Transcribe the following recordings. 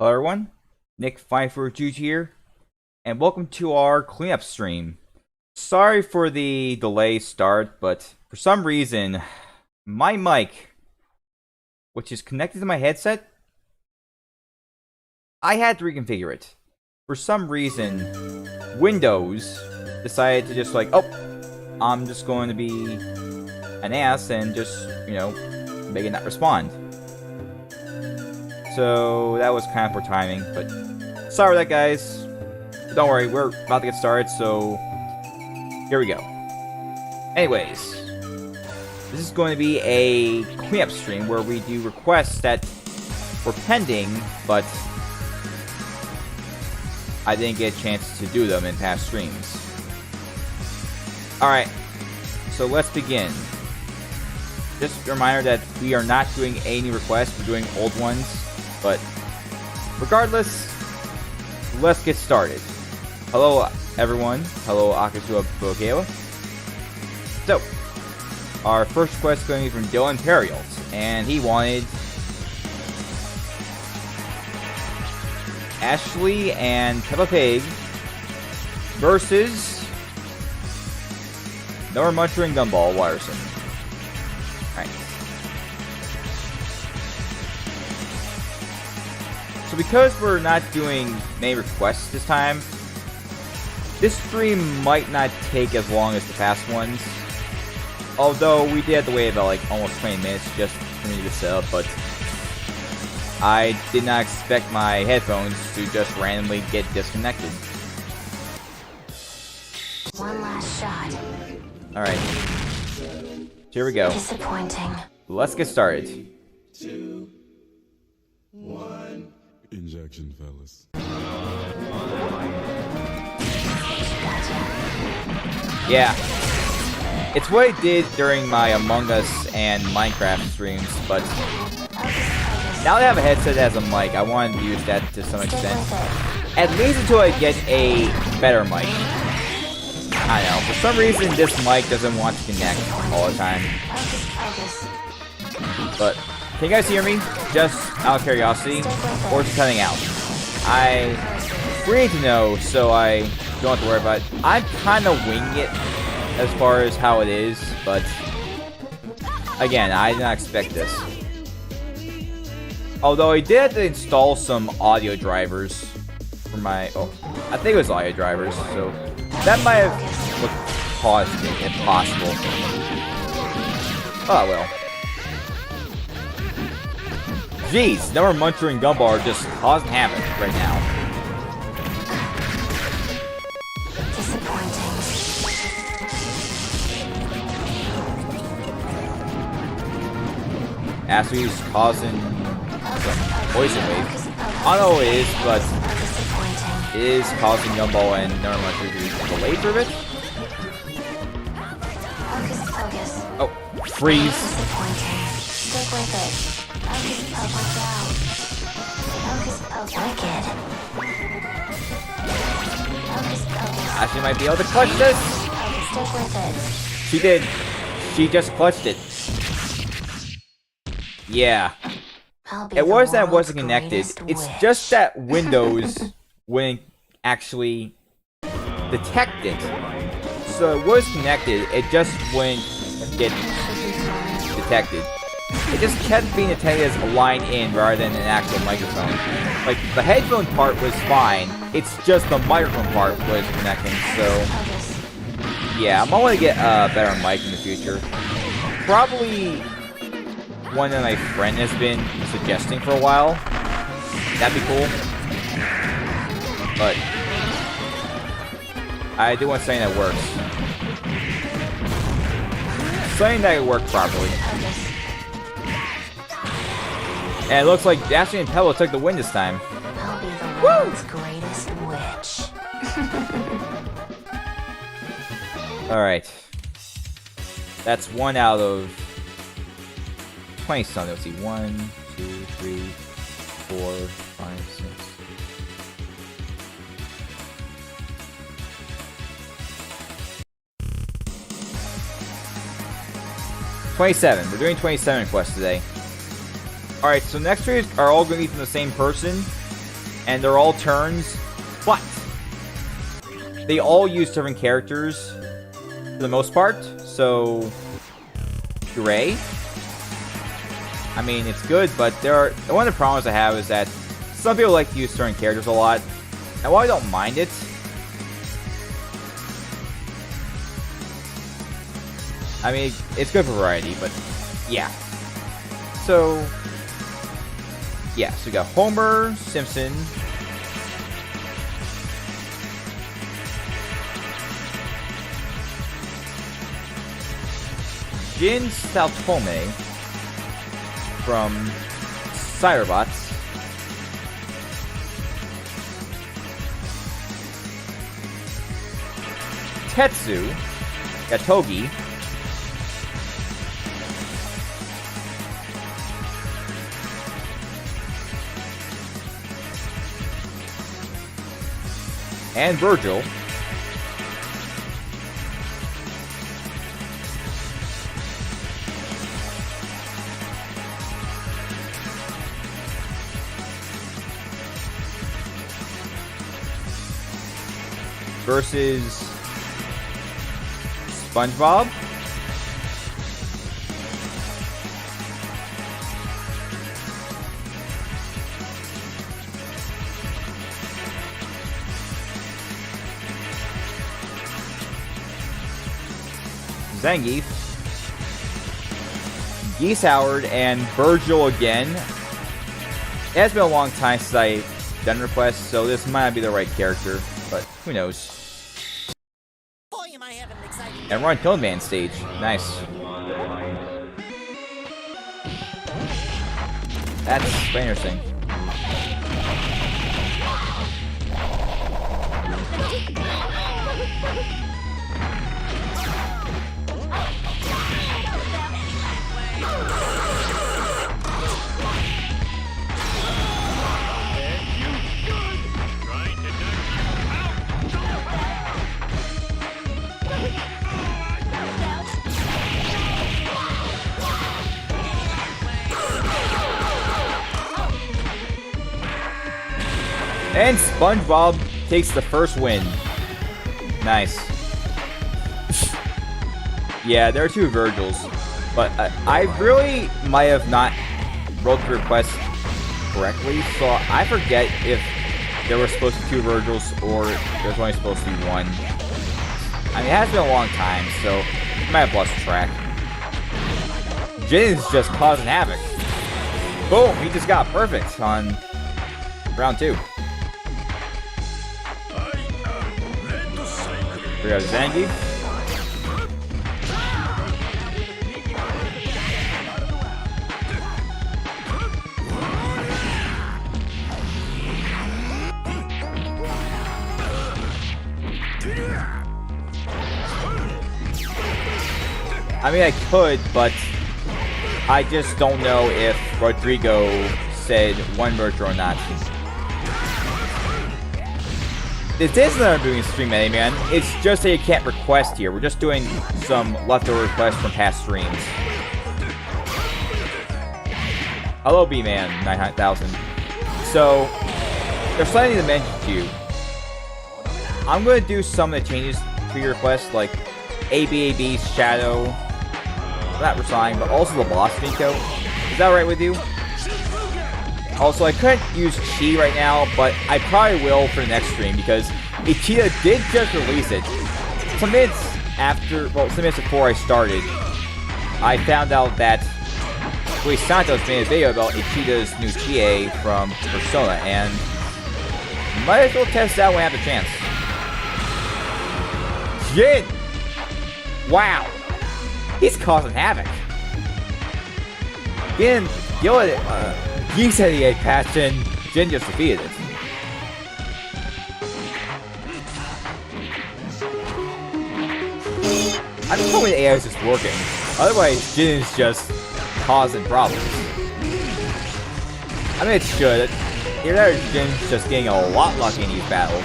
Hello everyone, NICK54222 here, and welcome to our cleanup stream. Sorry for the delayed start, but for some reason, my mic, which is connected to my headset, I had to reconfigure it. For some reason, Windows decided to just oh, I'm just going to be an ass and just, make it not respond. So that was kind of poor timing, but sorry for that, guys. But don't worry, we're about to get started, so here we go. Anyways, this is going to be a cleanup stream where we do requests that were pending, but I didn't get a chance to do them in past streams. Alright, so let's begin. Just a reminder that we are not doing any requests, we're doing old ones. But regardless, let's get started. Hello, everyone. Hello, AX2 Screenpack. So, our first request is going to be from Dylan Perrialt, and he wanted Ashley and Peppa Pig versus Noah Muncher and Gumball Wyerson. Alright. So because we're not doing many requests this time, this stream might not take as long as the past ones. Although we did have to wait about almost 20 minutes just for me to set up, but I did not expect my headphones to just randomly get disconnected. One last shot. Alright. Here we go. Disappointing. Let's get started. 2, 1. Injection, fellas. Yeah. It's what I did during my Among Us and Minecraft streams, but now that I have a headset that has a mic, I want to use that to some extent. At least until I get a better mic. I don't know, for some reason this mic doesn't want to connect all the time. But can you guys hear me? Just out of curiosity, or it's cutting out? I need to know so I don't have to worry about it. I'm kind of winging it as far as how it is, but again, I did not expect this. Although I did have to install some audio drivers for my... I think it was audio drivers, so that might have looked positive, if possible. Oh well. Jeez, Noah Muncher and Gumball are just causing havoc right now. Disappointing. Ashley's causing some poison wave. I don't know what it is, but it is causing Gumball and Noah Muncher to delay through it. Oh, freeze. Disappointing. Stick with it. Focus, watch out. Focus, wicked. Focus. Ashley might be able to clutch this. Stick with it. She did. She just clutched it. Yeah. It was that it wasn't connected. It's just that Windows wouldn't actually detect it. So it was connected, it just wouldn't get detected. It just kept being detected as a line in rather than an actual microphone. Like, the headphone part was fine, it's just the microphone part was connecting, so... Yeah, I'm gonna get a better mic in the future. Probably one that my friend has been suggesting for a while. That'd be cool. But I do want something that works. Something that works properly. And it looks like Ashley and Pebble took the win this time. I'll be the world's greatest witch. Alright. That's 1 out of 20 something. Let's see. 1, 2, 3, 4, 5, 6. We're doing 27 requests today. Alright, so next three are all going to be from the same person. and they're all turns, but they all use different characters for the most part. So, Gray. I mean, it's good, but one of the problems I have is that some people like to use certain characters a lot, and while I don't mind it, I mean, it's good for variety, but yeah. So, yeah, so we got Homer, Simpson, Jin Saltome from Cyberbots, Tetsu, Yatogi, and Virgil. Versus SpongeBob. Zangief, Geese Howard, and Virgil again. It has been a long time since I've done requests, so this might not be the right character, but who knows. And we're on Pillman stage. Nice. That's very interesting. And SpongeBob takes the first win. Nice. Yeah, there are two Virgils. But I really might have not wrote the request correctly, so I forget if there were supposed to be two Virgils or there was only supposed to be one. I mean, it has been a long time, so I might have lost track. Jin's just causing havoc. Boom! He just got perfect on round 2. We got Zangief. I mean, I could, but I just don't know if Rodrigo said one merger or not. This isn't I'm doing stream editing, man. It's just that you can't request here. We're just doing some leftover requests from past streams. Hello, B-Man 900,000. So, there's something to mention to you. I'm going to do some of the changes to your request, like ABAB's Shadow, not Resign, but also the boss Miko. Is that alright with you? Also, I couldn't use Chi right now, but I probably will for the next stream because Ichida did just release it. Some minutes before I started, I found out that Luis Santos made a video about Ichida's new GA from Persona, and might as well test it out when I have the chance. Jin! Wow! He's causing havoc. Again, Geese had the egg patch and Jin just defeated it. I'm just hoping the AI is just working. Otherwise, Jin is just causing problems. I mean, it should. Either that or Jin's just getting a lot lucky in these battles.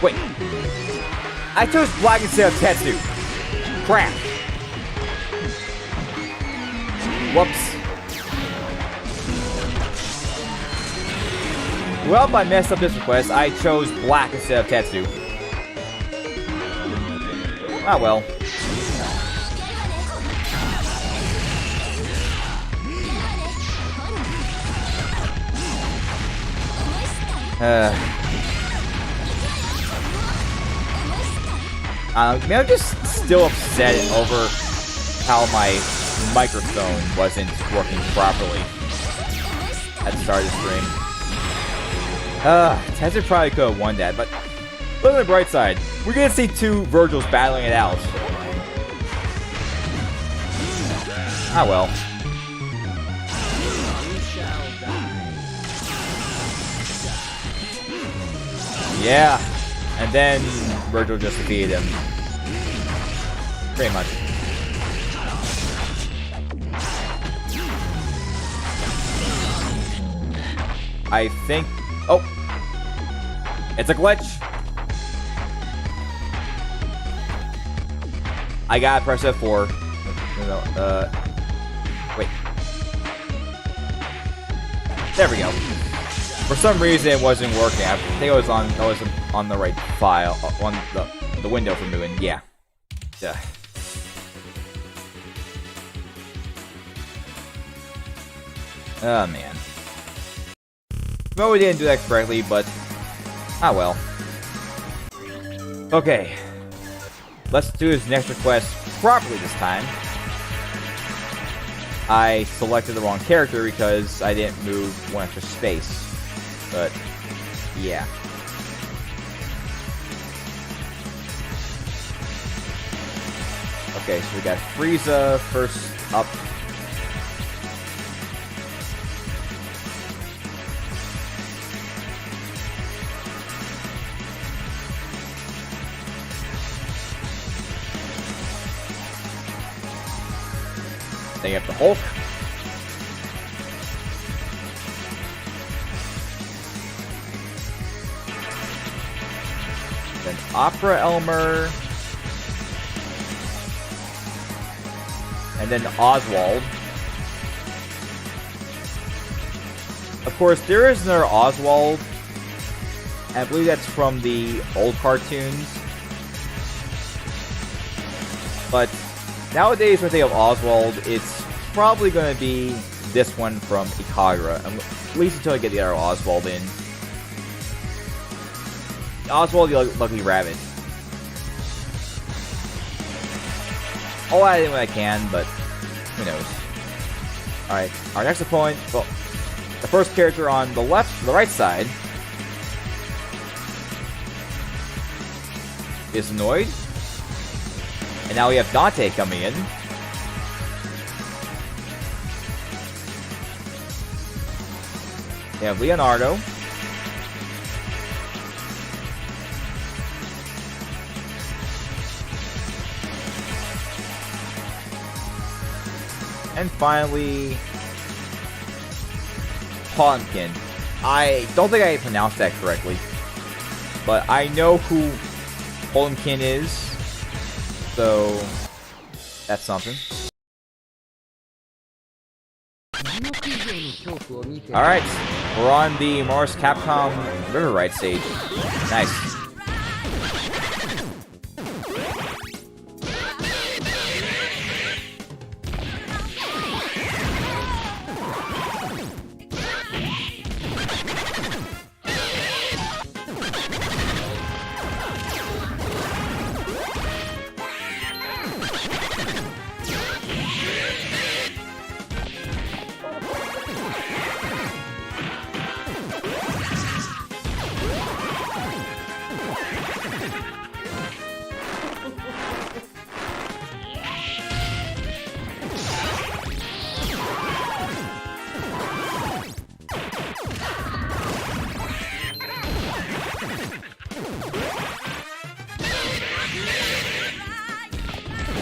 Wait. I chose black instead of Tetsu. crap! Whoops. Well, if I messed up this request, I chose black instead of Tetsu. Ah well. Maybe I'm just still upset over how my microphone wasn't working properly at the start of the stream. Tetsu probably could have won that, but look at the bright side. We're gonna see two Virgils battling it out. Ah well. Yeah, and then Virgil just defeated him. Pretty much. I think... Oh! It's a glitch! I gotta press F4. Wait. There we go. For some reason it wasn't working. I think it was on the right file. On the window for moving. Yeah. Ugh. Oh man. Well, we didn't do that correctly, but ah well. Okay. Let's do his next request properly this time. I selected the wrong character because I didn't move one extra space. But yeah. Okay, so we got Frieza first up. Then you have the Hulk. Then Opera Elmer. And then Oswald. Of course, there is another Oswald. And I believe that's from the old cartoons. But nowadays, when I think of Oswald, it's probably going to be this one from Ikagura. At least until I get the other Oswald in. Oswald the Lucky Rabbit. I'll add it when I can, but who knows. Alright, our next opponent, well, the first character on the right side is Noid. And now we have Dante coming in. We have Leonardo. And finally, Pumpkin. I don't think I pronounced that correctly, but I know who Pumpkin is, so that's something. Alright, we're on the Mars Capcom River Ride stage. Nice.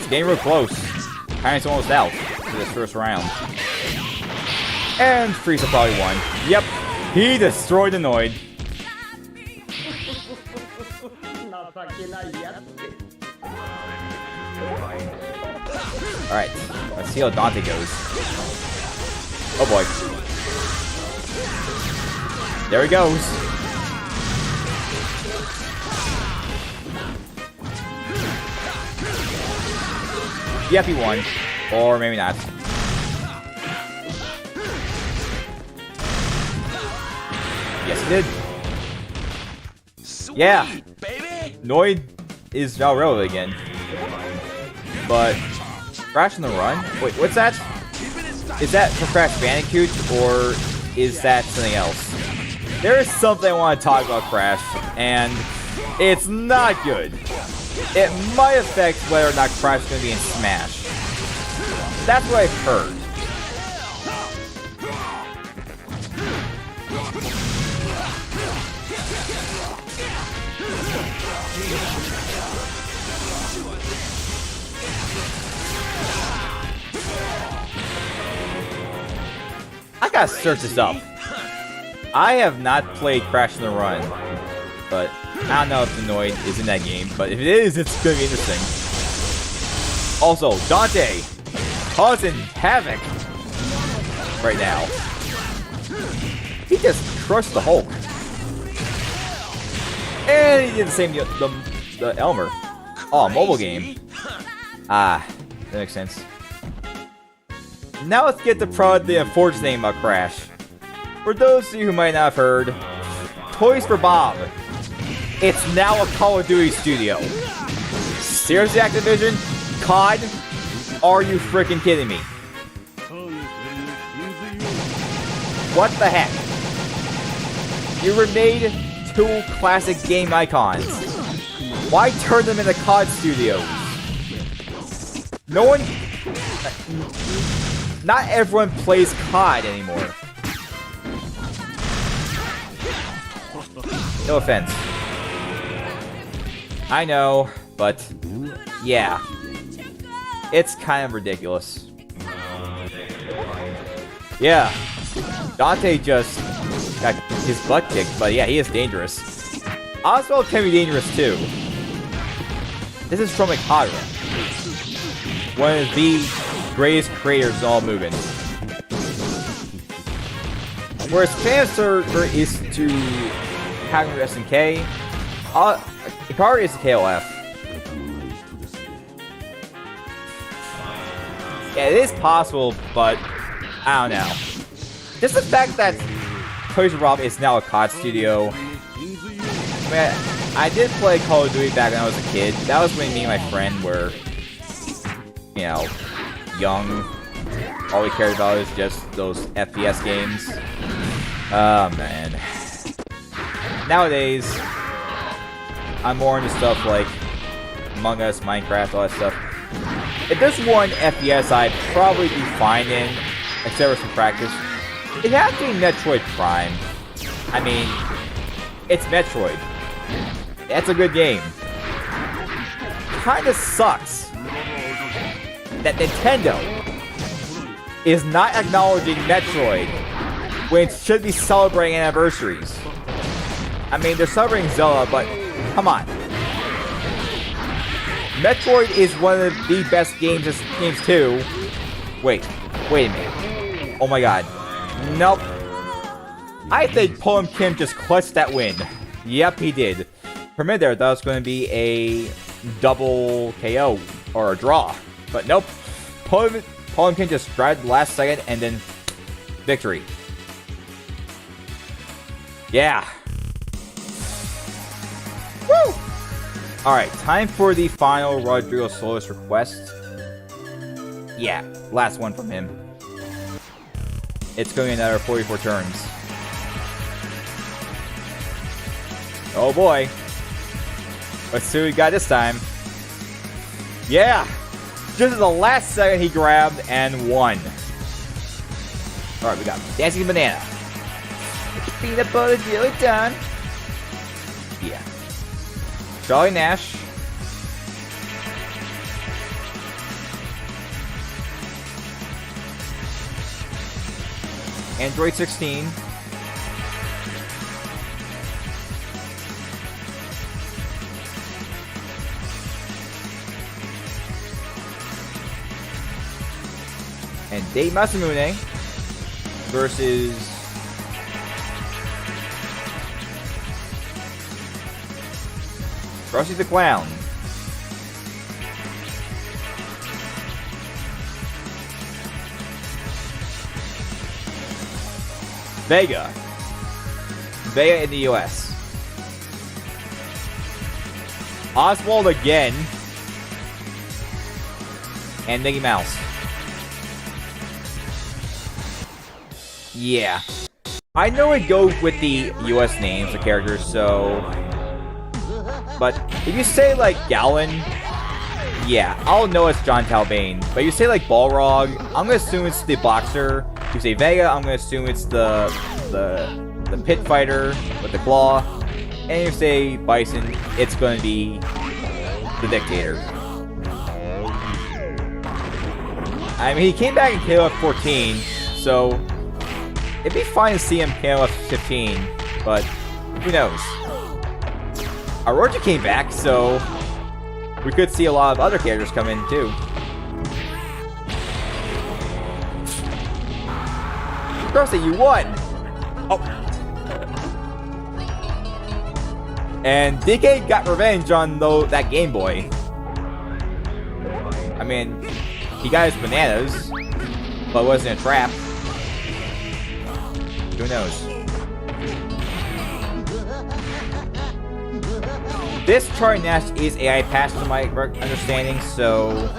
Getting real close. Kinda's almost out to this first round. And Frieza probably won. Yep, he destroyed the Noid. Alright, let's see how Dante goes. Oh boy. There he goes. Yep, he won. Or maybe not. Yes, he did. Sweet, Yeah. baby. Noid is now relevant again. But Crash on the Run? Wait, what's that? Is that for Crash Bandicoot, or is that something else? There is something I want to talk about Crash, and it's not good. It might affect whether or not Crash is going to be in Smash. That's what I've heard. I gotta search this up. I have not played Crash on the Run, but I don't know if the Noid is in that game, but if it is, it's gonna be interesting. Also, Dante causing havoc right now. He just crushed the Hulk. And he did the same the Elmer. Oh, mobile game. Ah, that makes sense. Now let's get to probably the unfortunate thing about Crash. For those of you who might not have heard, Toys for Bob. It's now a Call of Duty studio. Seriously, Activision? COD? Are you freaking kidding me? What the heck? You remade two classic game icons. Why turn them into COD studios? No one... Not everyone plays COD anymore. No offense. I know, but yeah. It's kind of ridiculous. Yeah. Dante just got his butt kicked, but yeah, he is dangerous. Oswald can be dangerous too. This is from Ikara, one of the greatest creators of all MUGEN. Whereas fan server is to having SNK, Ikara is the KOF. Yeah, it is possible, but I don't know. Just the fact that Toys for Bob is now a COD studio. I mean, I did play Call of Duty back when I was a kid. That was when me and my friend were, you know, young. All we cared about was just those FPS games. Oh man. Nowadays, I'm more into stuff like Among Us, Minecraft, all that stuff. If there's one FPS I'd probably be fine in, except for some practice, it has to be Metroid Prime. I mean, it's Metroid. That's a good game. Kinda sucks that Nintendo is not acknowledging Metroid when it should be celebrating anniversaries. I mean, they're celebrating Zelda, but come on. Metroid is one of the best games too. Wait a minute. Oh my god. Nope. I think Poem Kim just clutched that win. Yep, he did. For a minute there, I thought it was going to be a double KO or a draw. But nope. Poem Kim just tried the last second and then victory. Yeah. Woo! Alright, time for the final Rodrigo Solis request. Yeah, last one from him. It's going to be another 44 turns. Oh boy. Let's see what we got this time. Yeah! Just at the last second he grabbed and won. Alright, we got Dancing Banana. Peanut butter jelly time. Yeah. Charlie Nash. Android 16. And Date Masamune versus Krusty the Clown. Vega. Vega in the US. Oswald again. And Mickey Mouse. Yeah. I know it goes with the US names of characters, so... But if you say, like, Gallon, yeah, I'll know it's John Talbane. But if you say, like, Balrog, I'm gonna assume it's the boxer. If you say Vega, I'm gonna assume it's the pit fighter with the claw. And if you say Bison, it's gonna be the dictator. I mean, he came back in KOF 14, so it'd be fine to see him KOF 15, but who knows? Orochi came back, so we could see a lot of other characters come in too. Krusty, you won! Oh. And DK got revenge on that Game Boy. I mean, he got his bananas, but it wasn't a trap. Who knows? This Charlie Nash is AI patch to my understanding, so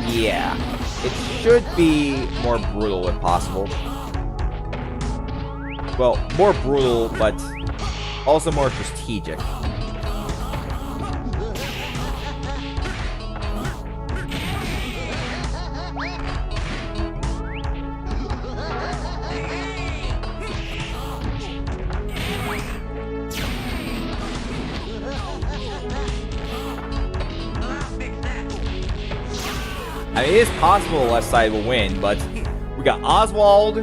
yeah. It should be more brutal if possible. Well, more brutal, but also more strategic. I mean, it is possible the left side will win, but we got Oswald,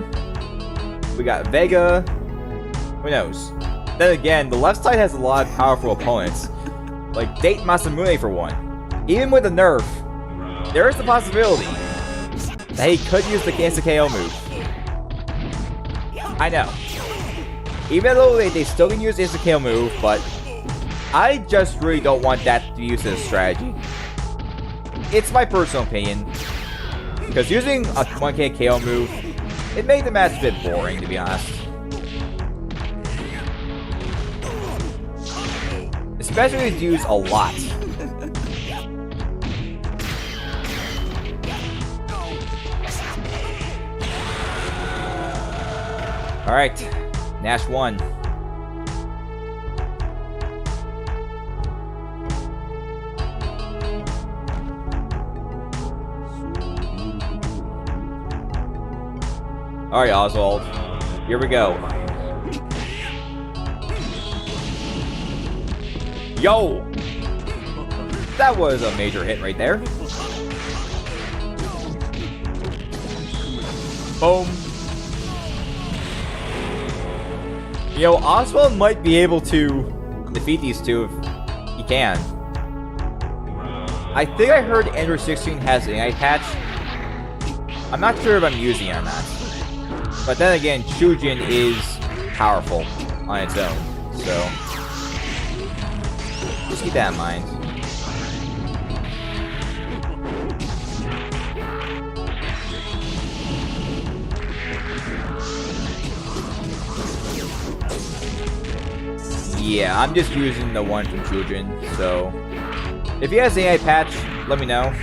we got Vega, who knows? Then again, the left side has a lot of powerful opponents, like Date Masamune for one. Even with the nerf, there is the possibility that he could use the Instant KO move. I know. Even though they still can use the Instant KO move, but I just really don't want that to be used as a strategy. It's my personal opinion, because using a 1K KO move, it made the match a bit boring, to be honest. Especially if it's used a lot. Alright, Nash won. Alright, Oswald. Here we go. Yo! That was a major hit right there. Boom. You know, Oswald might be able to defeat these two if he can. I think I heard Android 16 has an AI patch. I'm not sure if I'm using it or not. But then again, Shujin is powerful on its own, so just keep that in mind. Yeah, I'm just using the one from Shujin, so if he has the AI patch, let me know.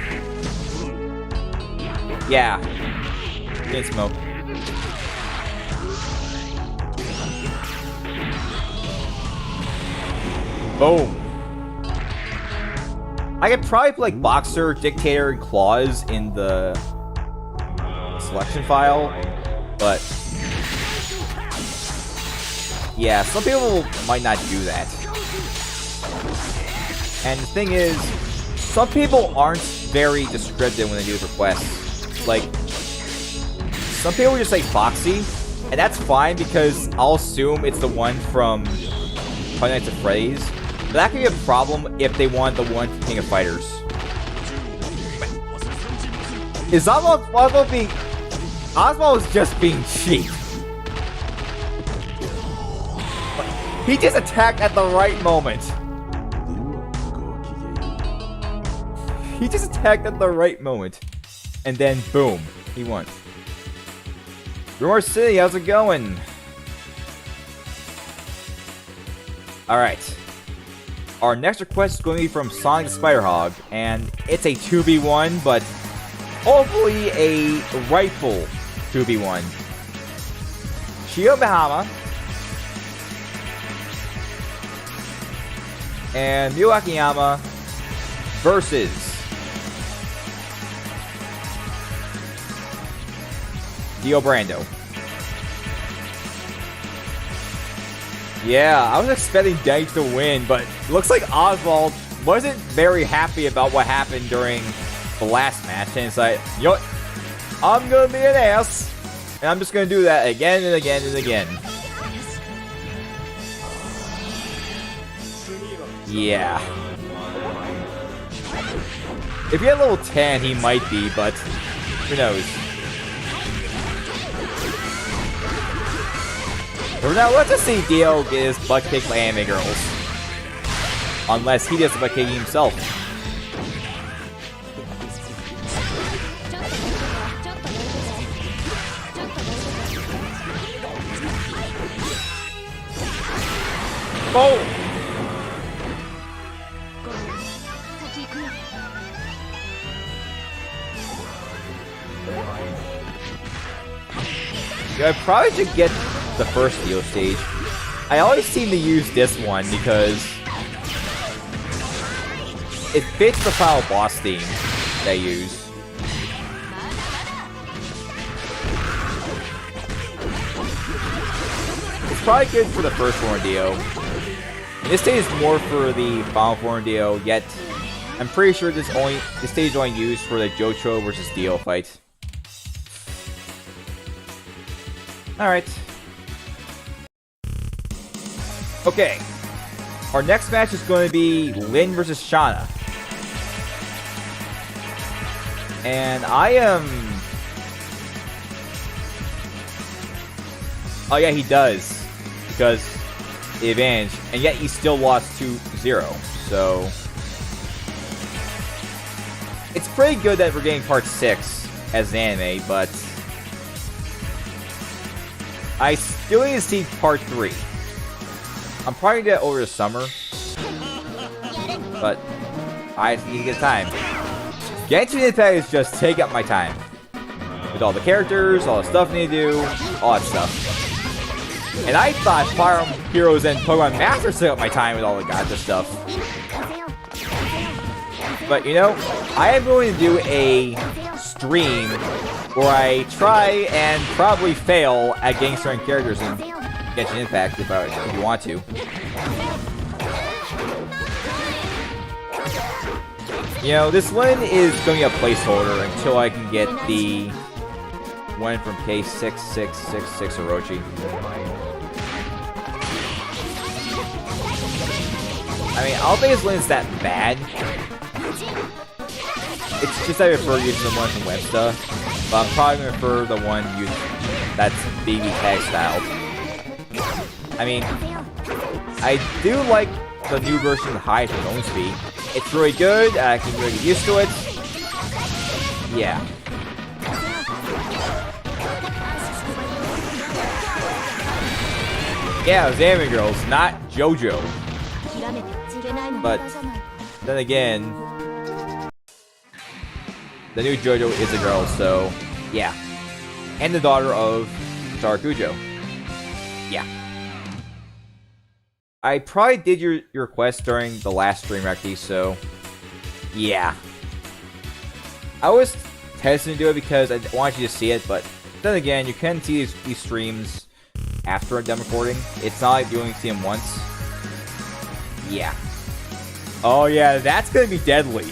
Yeah, didn't smoke. Boom. I could probably put like Boxer, Dictator, and Claws in the selection file, but yeah, some people might not do that. And the thing is, some people aren't very descriptive when they do requests. Like, some people just say Foxy, and that's fine because I'll assume it's the one from Five Nights at Freddy's. But that could be a problem if they want the one from King of Fighters. Is Oswald being... Oswald is just being cheap. He just attacked at the right moment. He just attacked at the right moment. And then, boom, he won. Rumor City, how's it going? Alright. Our next request is going to be from Sonic the Spider-Hog, and it's a 2v1, but hopefully a rightful 2v1. Shio Bahama and Ryu Akiyama versus Dio Brando. Yeah, I was expecting Danny to win, but it looks like Oswald wasn't very happy about what happened during the last match, and it's like, you know what? I'm gonna be an ass, and I'm just gonna do that again and again and again. Yeah. If he had level 10, he might be, but who knows? For now, let's just see Dio get his butt kicked by anime girls. Unless he does the butt kicking himself. Oh! Yeah, I probably should get the first Dio stage. I always seem to use this one because it fits the final boss theme they use. It's probably good for the first form Dio. This stage is more for the final form Dio, yet I'm pretty sure this stage is only used for the Jocho versus Dio fight. Alright. Okay. Our next match is going to be Lin versus Shauna. And I am... Oh yeah, he does. Because the advantage. And yet he still lost 2-0. So... It's pretty good that we're getting part 6 as an anime, but... I still need to see part 3. I'm probably gonna get over the summer. But I need to get time. Genshin Impact is just take up my time. With all the characters, all the stuff I need to do, all that stuff. And I thought Fire Emblem Heroes and Pokemon Masters took up my time with all the gotcha stuff. But you know, I am going to do a stream where I try and probably fail at getting certain characters in Genshin Impact if you want to. You know, this one is going to be a placeholder until I can get the one from K6666 Orochi. I mean, I don't think this one is that bad. It's just I prefer using the one from Websta, but I'm probably going to prefer the one that's BB tag styled. I mean, I do like the new version of High for Zone Speed. It's really good, I can really get used to it. Yeah. Yeah, it was anime girls, not JoJo. But then again, the new JoJo is a girl, so yeah. And the daughter of Sarakujo. Yeah. I probably did your request during the last stream, Recti, so yeah. I was hesitant to do it because I wanted you to see it, but then again, you can see these streams after I'm done recording. It's not like you only see them once. Yeah. Oh yeah, that's gonna be deadly.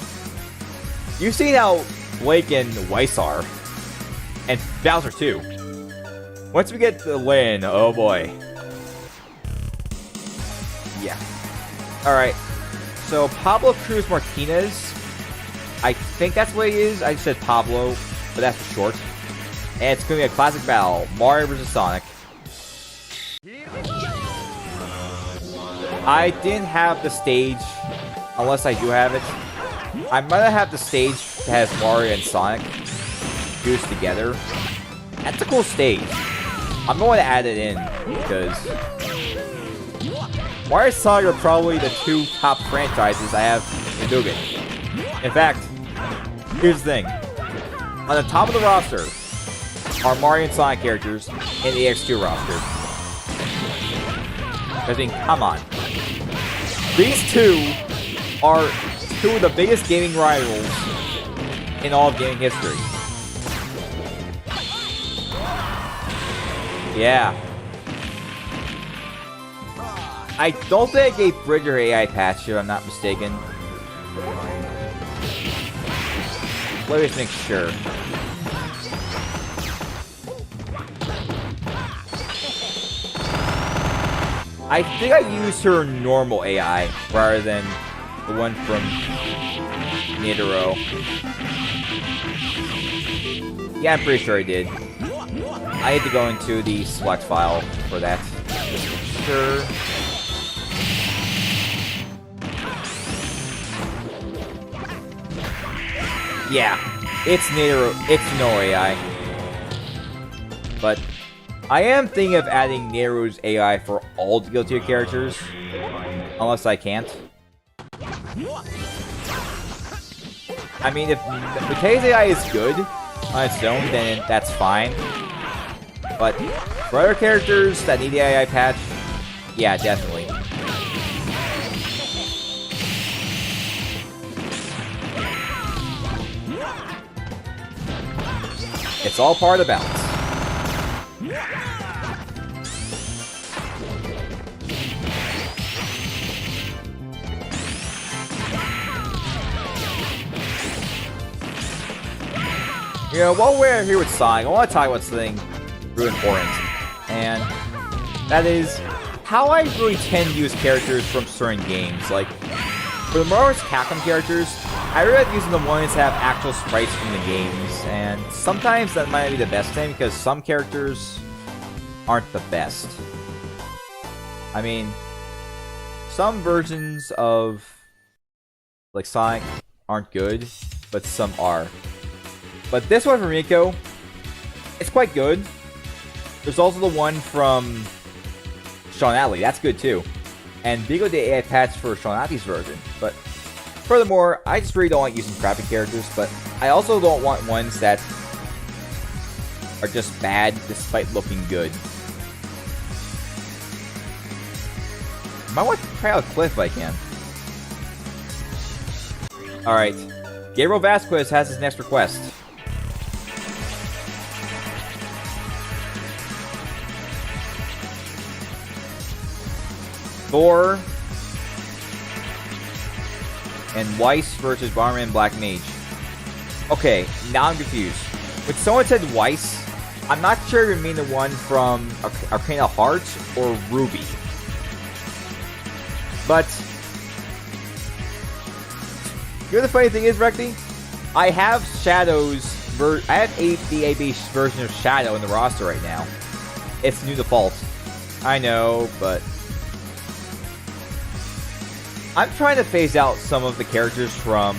You've seen how Blake and Weiss are. And Bowser too. Once we get to Lin, oh boy. Yeah. Alright. So Pablo Cruz Martinez. I think that's what he is. I said Pablo. but that's for short. And it's going to be a classic battle, Mario vs. Sonic. I didn't have the stage, unless I do have it. I might have the stage that has Mario and Sonic fused together. That's a cool stage. I'm going to add it in, because Mario and Sonic are probably the 2 top franchises I have in MUGEN. In fact, here's the thing. On the top of the roster are Mario and Sonic characters in the AX2 roster. I mean, come on. These 2 are 2 of the biggest gaming rivals in all of gaming history. Yeah. I don't think I gave Bridger AI patch, if I'm not mistaken. Let me just make sure. I think I used her normal AI rather than the one from Nidoro. Yeah, I'm pretty sure I did. I had to go into the select file for that. Just to make sure. Yeah, it's Nidoro. It's no AI. But I am thinking of adding Nero's AI for all the Guilty Gear characters, unless I can't. I mean, if Matei's AI is good on its own, then that's fine. But for other characters that need the AI patch, yeah, definitely. It's all part of the balance. You know, while we're here with Sonic, I want to talk about something really important. And that is how I really tend to use characters from certain games. Like, for the Mario vs. Capcom characters, I really like using the ones that have actual sprites from the games. And sometimes that might be the best thing, because some characters aren't the best. I mean, some versions of, like, Sonic aren't good, but some are. But this one from Rico, it's quite good. There's also the one from Sean Atlee, that's good too. And Bigo did AI patch for Sean Atlee's version. But furthermore, I just really don't like using crappy characters, but I also don't want ones that are just bad despite looking good. I might want to try out Cliff if I can. Alright, Gabriel Vasquez has his next request. Thor and Weiss versus Bomberman Black Mage. Okay, now I'm confused. When someone said Weiss, I'm not sure if you mean the one from Arcana Heart or Ruby. But you know the funny thing is, Recti? I have Shadow's I have the AB version of Shadow in the roster right now. It's new default. I know, but I'm trying to phase out some of the characters from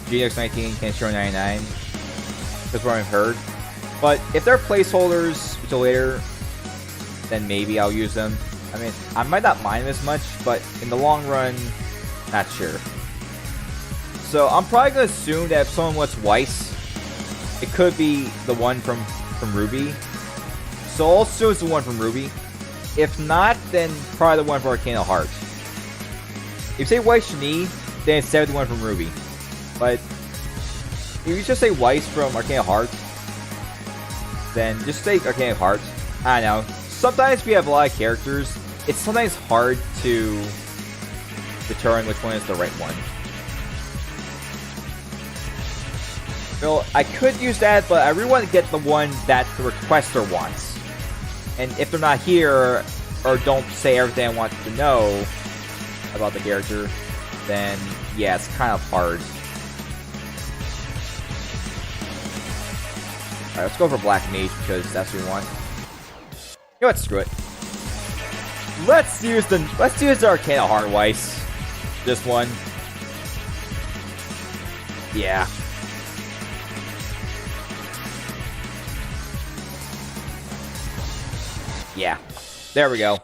GX19, Kenshiro 99. That's what I've heard. But if they're placeholders until later, then maybe I'll use them. I mean, I might not mind them as much, but in the long run, not sure. So I'm probably going to assume that if someone wants Weiss, it could be the one from Ruby. So I'll assume it's the one from Ruby. If not, then probably the one from Arcana Heart. If you say Weiss Shani, then it's the one from Ruby. But if you just say Weiss from Arcana Heart, then just say Arcana Heart. I don't know. Sometimes if you have a lot of characters, it's sometimes hard to determine which one is the right one. Well, I could use that, but I really want to get the one that the requester wants. And if they're not here, or don't say everything I want to know about the character, then yeah, it's kind of hard. Alright, let's go for Black Mage because that's what we want. You know what? Screw it. Let's use the Arcana Heart Weiss. This one. Yeah. Yeah. There we go.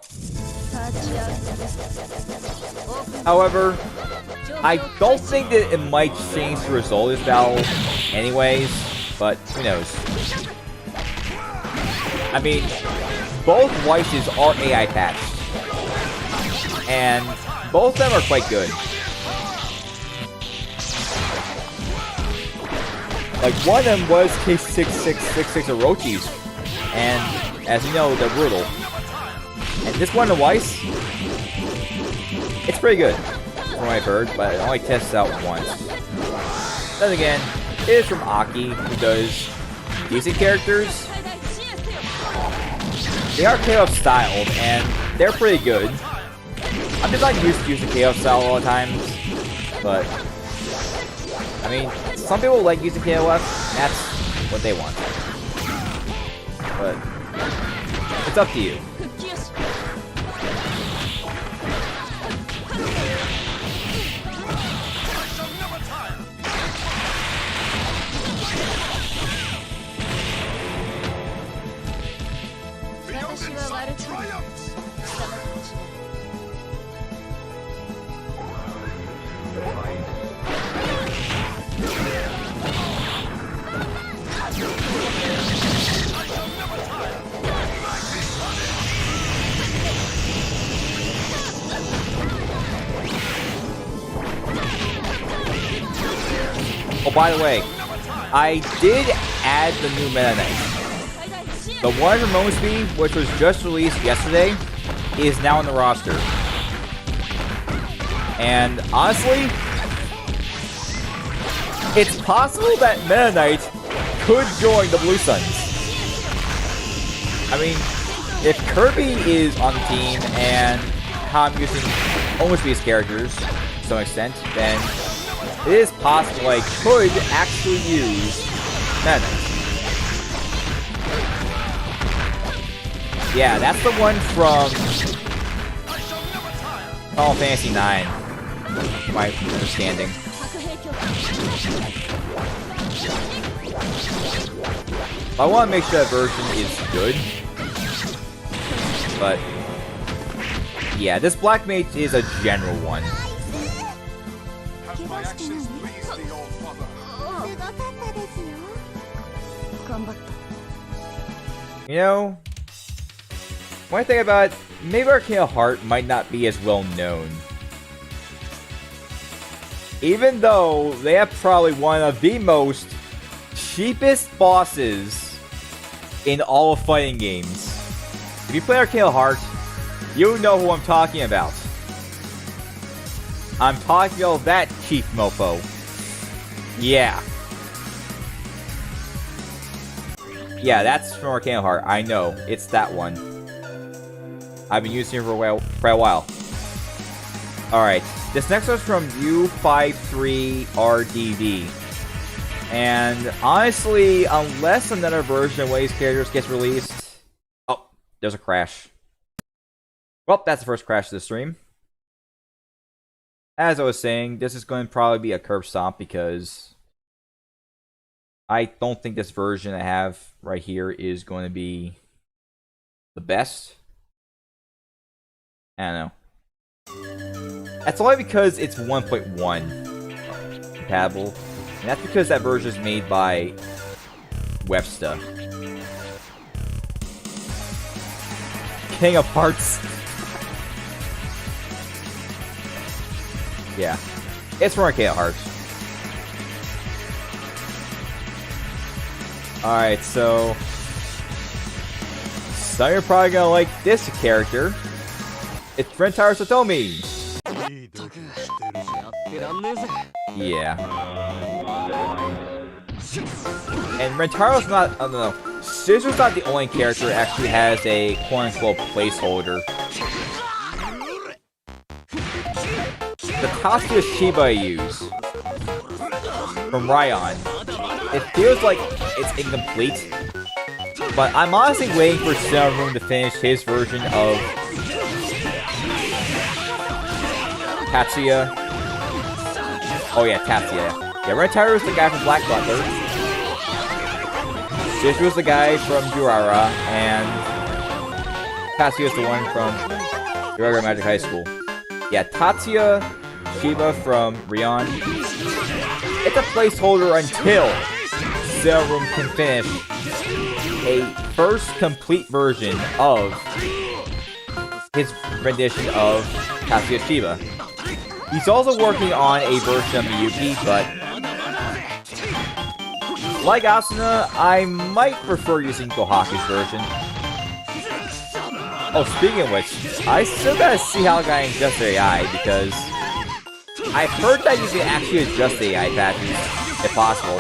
However, I don't think that it might change the result of this battle anyways, but who knows. I mean, both Weisses are AI patched. And both of them are quite good. Like, one of them was K6666 Orochis. And, as you know, they're brutal. And this one, the Weiss, it's pretty good, from what I've heard, but I only tested it out once. Then again, it is from Aki, who does decent characters. They are KO styled, and they're pretty good. I'm just not used to using KO style all the times, but I mean, some people like using KOF, and that's what they want. But it's up to you. Oh, by the way, I did add the new Meta Knight. The one from Mosby, which was just released yesterday, is now on the roster. And honestly, it's possible that Meta Knight could join the Blue Suns. I mean, if Kirby is on the team and how I'm using Mosby's characters to some extent, then it is possible I could actually use Meta Knight. Yeah, that's the one from Final Fantasy IX, from my understanding. I want to make sure that version is good. But yeah, this Black Mage is a general one. You know, when I think about it, maybe Arcana Heart might not be as well known. Even though they have probably one of the most cheapest bosses in all of fighting games. If you play Arcana Heart, you know who I'm talking about. I'm talking about that cheap mofo. Yeah. Yeah, that's from Arcana Heart. I know. It's that one. I've been using it for a while. Alright. This next one's from U53RDV. And honestly, unless another version of Wade's characters gets released... Oh, there's a crash. Well, that's the first crash of the stream. As I was saying, this is going to probably be a curb stomp because I don't think this version I have right here is going to be the best. I don't know. That's only because it's 1.1 compatible. And that's because that version is made by Webster. King of Hearts. Yeah. It's from Arcana Hearts. Alright, so you're probably gonna like this character. It's Rentaro Satomi. Yeah. And Rentaro's not, no. Scissor's not the only character that actually has a quote-unquote placeholder. The Tatsuya Shiba I use from Ryan, it feels like it's incomplete But I'm honestly waiting for Cinnamon to finish his version of Tatsuya. Oh yeah, Tatsuya. Yeah, Red Tiger was the guy from Black Butler. Shish was the guy from Durara, and Tatsuya's the one from Durara Magic High School. Yeah, Tatsuya Shiba from Rion. It's a placeholder until Cinnamon can finish a first complete version of his rendition of Tatsuya Shiba. He's also working on a version of Miyuki, but like Asuna, I might prefer using Kohaku's version. Oh, speaking of which, I still gotta see how I adjust the AI, because I've heard that you can actually adjust the AI patches, if possible.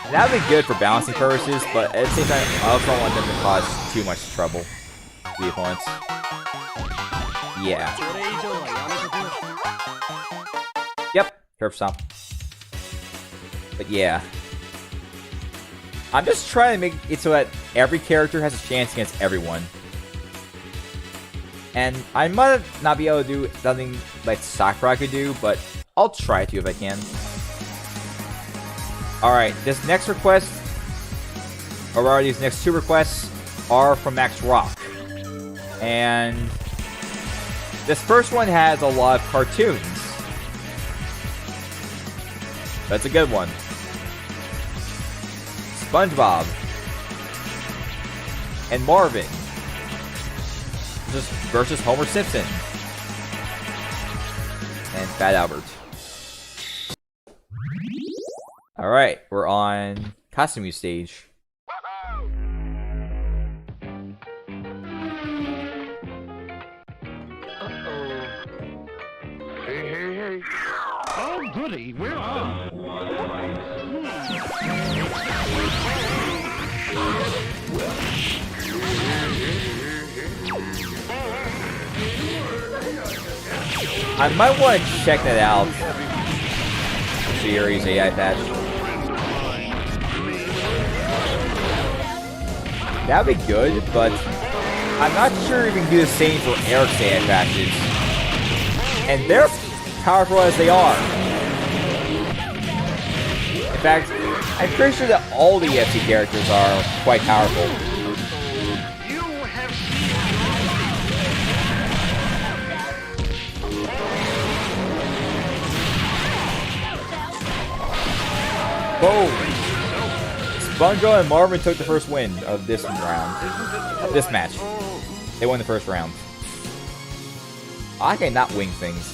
And that would be good for balancing purposes, but at the same time, I also don't want them to cause too much trouble to the opponents. Yeah. Yep, curve stomp. But yeah. I'm just trying to make it so that every character has a chance against everyone. And I might not be able to do something like Sakura could do, but I'll try to if I can. Alright, this next request, or rather these next two requests, are from Max Rock. And this first one has a lot of cartoons. That's a good one. SpongeBob and Marvin versus Homer Simpson and Fat Albert. Alright, we're on Kasumi stage. Hey. Oh, goody, we're on. I might want to check that out. Series AI patch. That'd be good, but I'm not sure you can do the same for Eric's AI patches. And they're powerful as they are. In fact, I'm pretty sure that all the EFC characters are quite powerful. Boom! Sponjo and Marvin took the first win of this round. Of this match. They won the first round. I cannot wing things.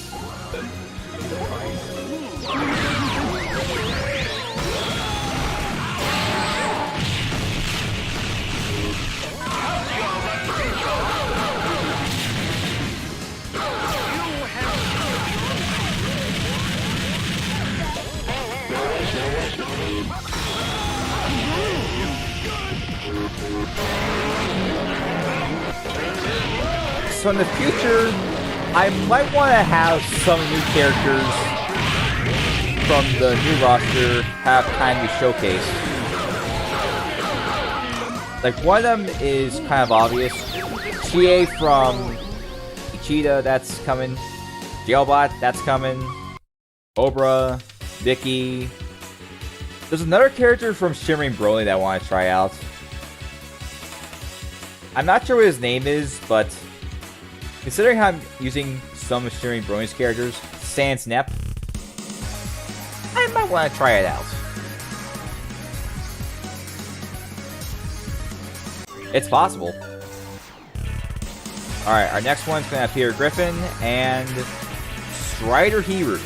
So in the future, I might want to have some new characters from the new roster have kindly showcased. Like one of them is kind of obvious. TA from Ichida, that's coming. Jailbot, that's coming. Obra, Vicky. There's another character from Shimmering Broly that I want to try out. I'm not sure what his name is, but considering how I'm using some of Shimmering Broly's characters, Sans Nep, I might want to try it out. It's possible. Alright, our next one's going to have Peter Griffin and Strider Hiru.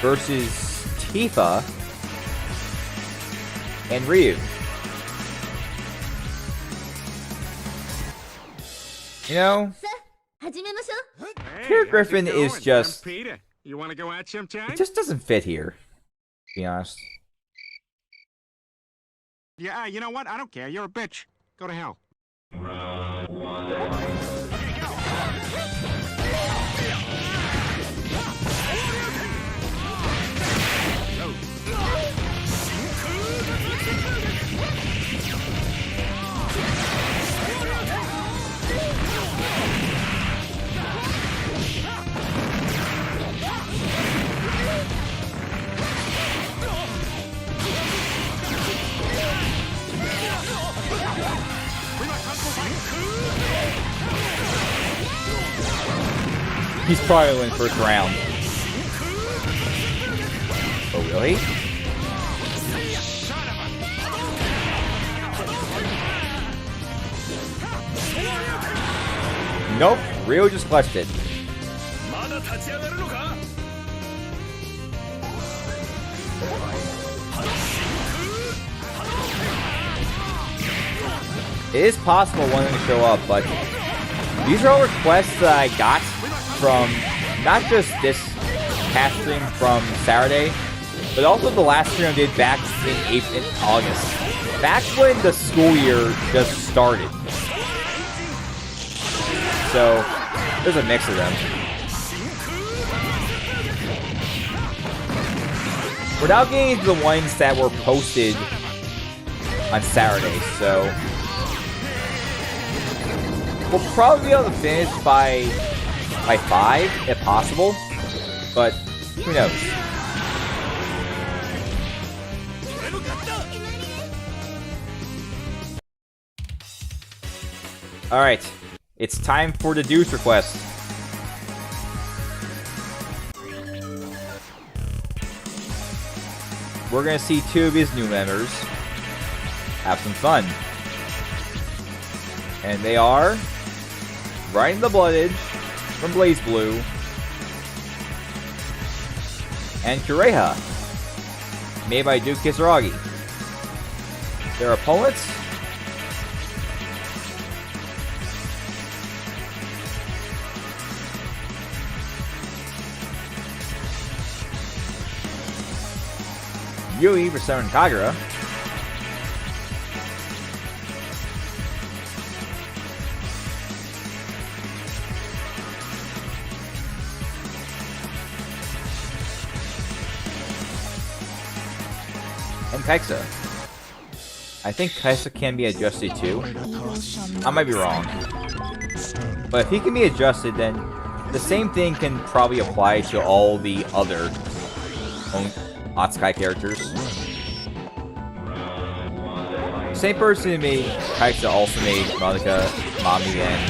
Versus Tifa and Ryu. You know, Peter Griffin is just... Peter, you want to go out sometime? It just doesn't fit here, to be honest. Yeah, you know what? I don't care. You're a bitch. Go to hell. He's probably winning first round. Oh, really? Nope, Rio just clutched it. It is possible one of them to show up, but these are all requests that I got from not just this past stream from Saturday, but also the last stream I did back in August. Back when the school year just started. So, there's a mix of them. Without getting into the ones that were posted on Saturday, so we'll probably be able to finish by 5, if possible, but who knows? Alright, it's time for the Deuce request. We're gonna see 2 of his new members have some fun. And they are Riding the Blood Edge from Blaze Blue and Kureha, made by Duke Kisaragi. Their opponents: Yui for Seven Kagura, and Kaisa. I think Kaisa can be adjusted too. I might be wrong. But if he can be adjusted, then the same thing can probably apply to all the other Atsukai characters. Same person made Kaisa also made Madoka, Mami, and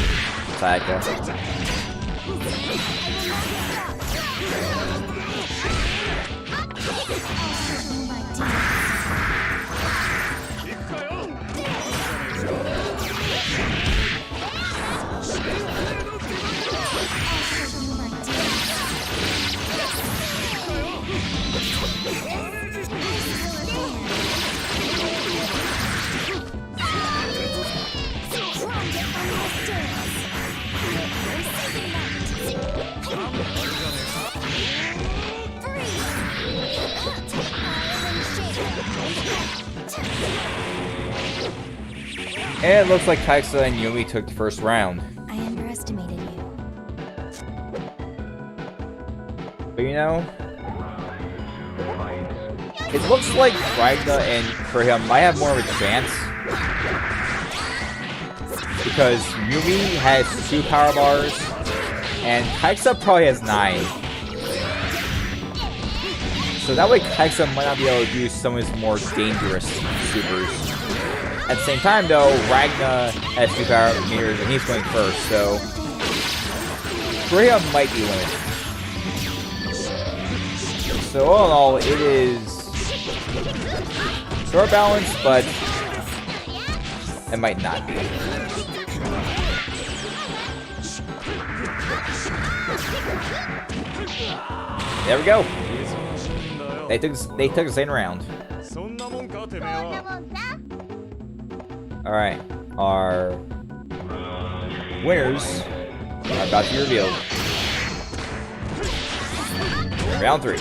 Sayaka. And it looks like Kaisa and Yumi took the first round. I underestimated you. But you know, it looks like Ragna and Kureha might have more of a chance. Because Yumi has 2 power bars, and Kaisa probably has 9. So that way Kaisa might not be able to use some of his more dangerous supers. At the same time, though, Ragna has 2 power meters and he's going first, so Kureha might be winning. So all in all, it is sort of balanced, but it might not be. There we go. They took the same round. Alright, our winners are about to be revealed. Round 3.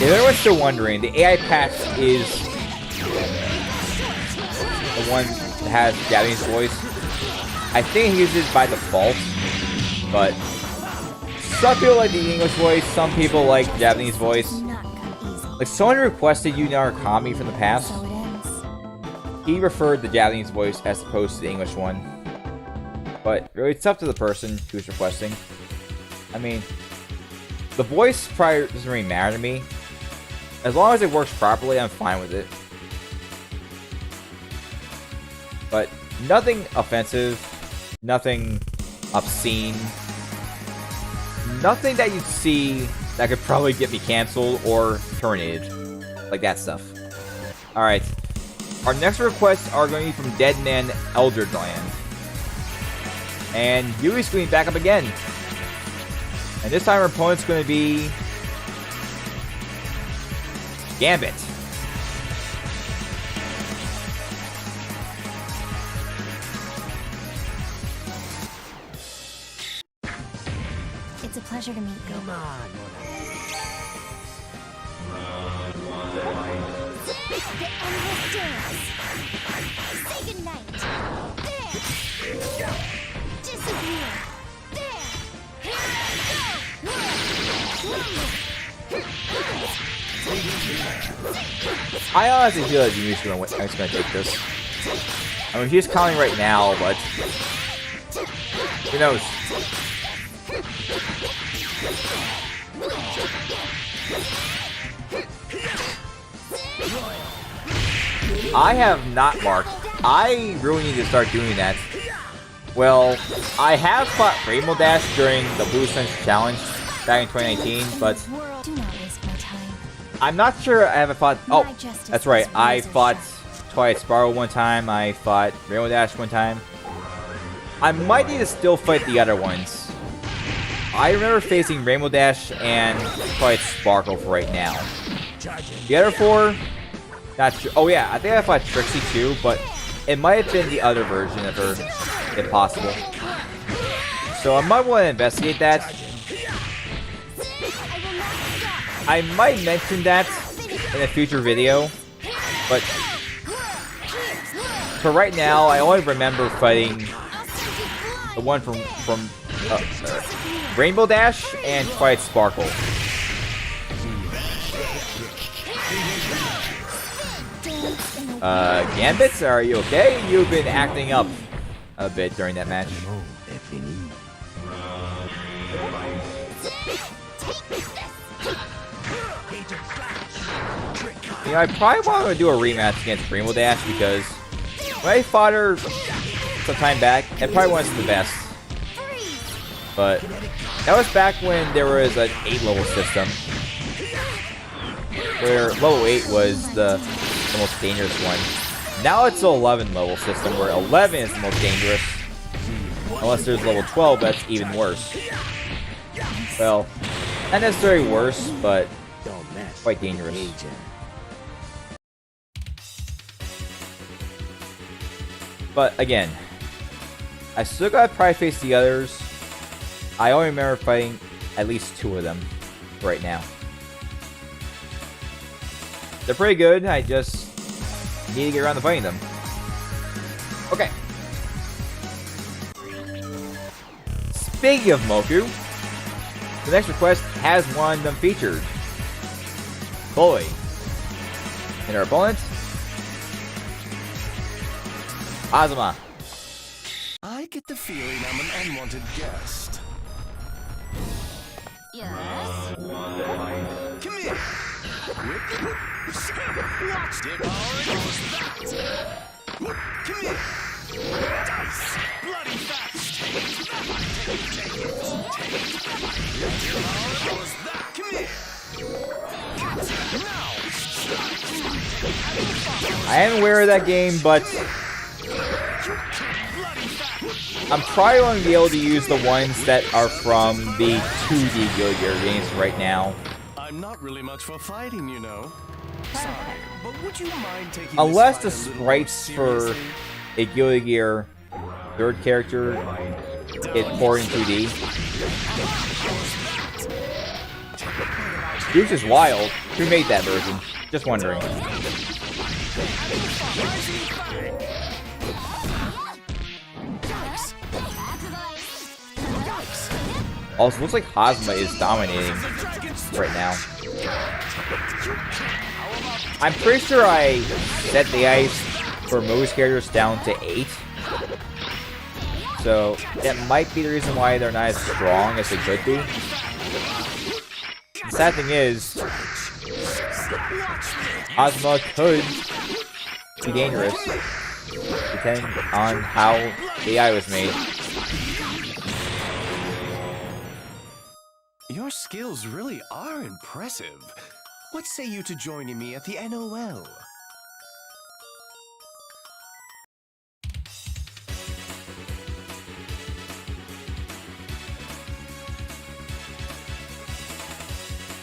If everyone's still wondering, the AI patch is the one that has Japanese voice. I think he uses it by default, but some people like the English voice, some people like the Japanese voice. Like, someone requested Yu Narukami from the past. So it ends. He preferred the Japanese voice as opposed to the English one. But really, it's up to the person who's requesting. I mean, the voice probably doesn't really matter to me. As long as it works properly, I'm fine with it. But nothing offensive, nothing obscene, nothing that you'd see that could probably get me canceled or terminated. Like that stuff. Alright. Our next requests are going to be from Deadman Elderland. And Yui's going back up again. And this time our opponent's going to be Gambit. It's a pleasure to meet you. Come on. The endless dance. Say goodnight. There. Disappear. There. Here I honestly feel like Yumi's gonna take this. I mean, he's counting right now, but who knows? I have not marked. I really need to start doing that. Well, I have fought Rainbow Dash during the Blue Sense Challenge back in 2019, but Do not waste my time. I'm not sure I haven't fought. Oh, My justice that's right. is I razor fought sharp. Twilight Sparrow one time. I fought Rainbow Dash one time. I might need to still fight the other ones. I remember facing Rainbow Dash and Twilight Sparkle for right now. The other four, not sure. Oh yeah, I think I fought Trixie too, but it might have been the other version of her, if possible. So I might want to investigate that. I might mention that in a future video, but for right now, I only remember fighting the one from Rainbow Dash and Twilight Sparkle. Gambit, are you okay? You've been acting up a bit during that match. You know, I probably want to do a rematch against Rainbow Dash because when I fought her some time back, it probably wasn't the best. But that was back when there was an 8-level system, where level 8 was the most dangerous one. Now it's an 11-level system, where 11 is the most dangerous. Unless there's level 12, that's even worse. Well, not necessarily worse, but quite dangerous. But again, I still gotta probably face the others. I only remember fighting at least 2 of them right now. They're pretty good, I just need to get around to fighting them. Okay. Speaking of Moku, the next request has one of them featured. Chloe. And her opponent, Azuma. I get the feeling I'm an unwanted guest. Yes. Come here. Watch it. Come here. Dice. Bloody fast. Come here. I am aware of that game, but I'm probably going to be able to use the ones that are from the 2D Guilty Gear games right now. I'm not really much for fighting, you know. Sorry, but would you mind taking Unless the this fight a little more sprites for seriously? a Guilty Gear third character is poured in 2D. Goose is wild. Who made that version? Just wondering. Also, looks like Hosma is dominating right now. I'm pretty sure I set the ice for most characters down to 8. So, that might be the reason why they're not as strong as they could be. The sad thing is, Hosma could be dangerous, depending on how the AI was made. Your skills really are impressive. What say you to joining me at the NOL?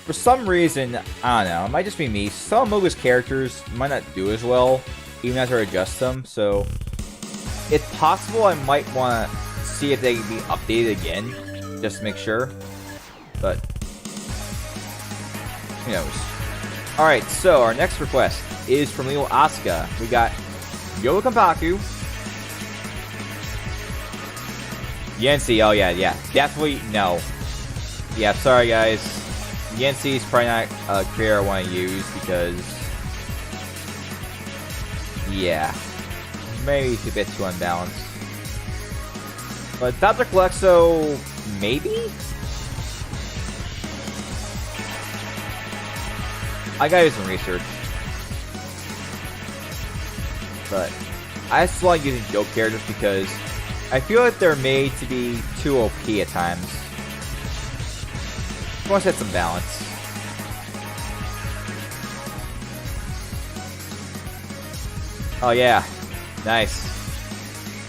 For some reason, I don't know, it might just be me, some of Mugen's characters might not do as well, even after I adjust them, so it's possible I might want to see if they can be updated again, just to make sure, but who knows. Alright, so our next request is from Leo Asuka. We got Yo Kampaku, Yancy, oh yeah, definitely no. Yeah, sorry guys. Yancy's probably not a creator I want to use because, yeah, maybe it's a bit too unbalanced. But Dr. Kalexo, maybe? I gotta do some research. But I just like using joke characters because I feel like they're made to be too OP at times. I want to set some balance. Oh yeah, nice.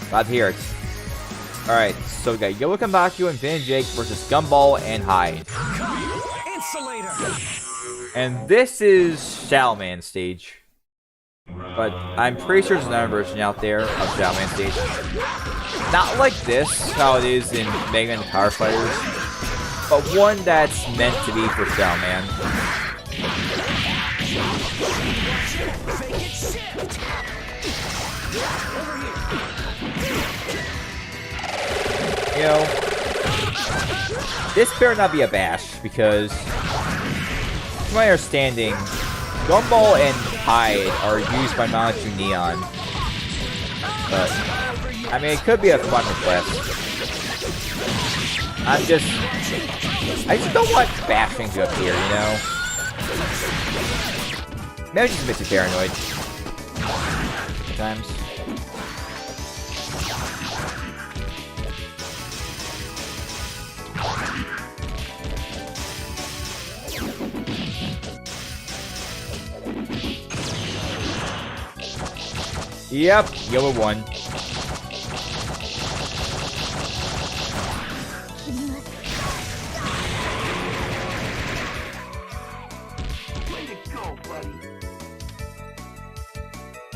Glad to hear it. Alright, so we got Yo Kampaku and Vin and Jake versus Gumball and Hyde. Insulator. And this is Shadowman stage. But I'm pretty sure there's another version out there of Shadowman stage. Not like this, how it is in Mega Man Power Fighters, but one that's meant to be for Shadowman. You know, this better not be a bash, because, to my understanding, Gumball and Hyde are used by Manitou Neon. But, I mean, it could be a fun request. I just don't want bashing to appear, you know? Maybe I'm just a bit too paranoid. Sometimes. Yep, Yellow won.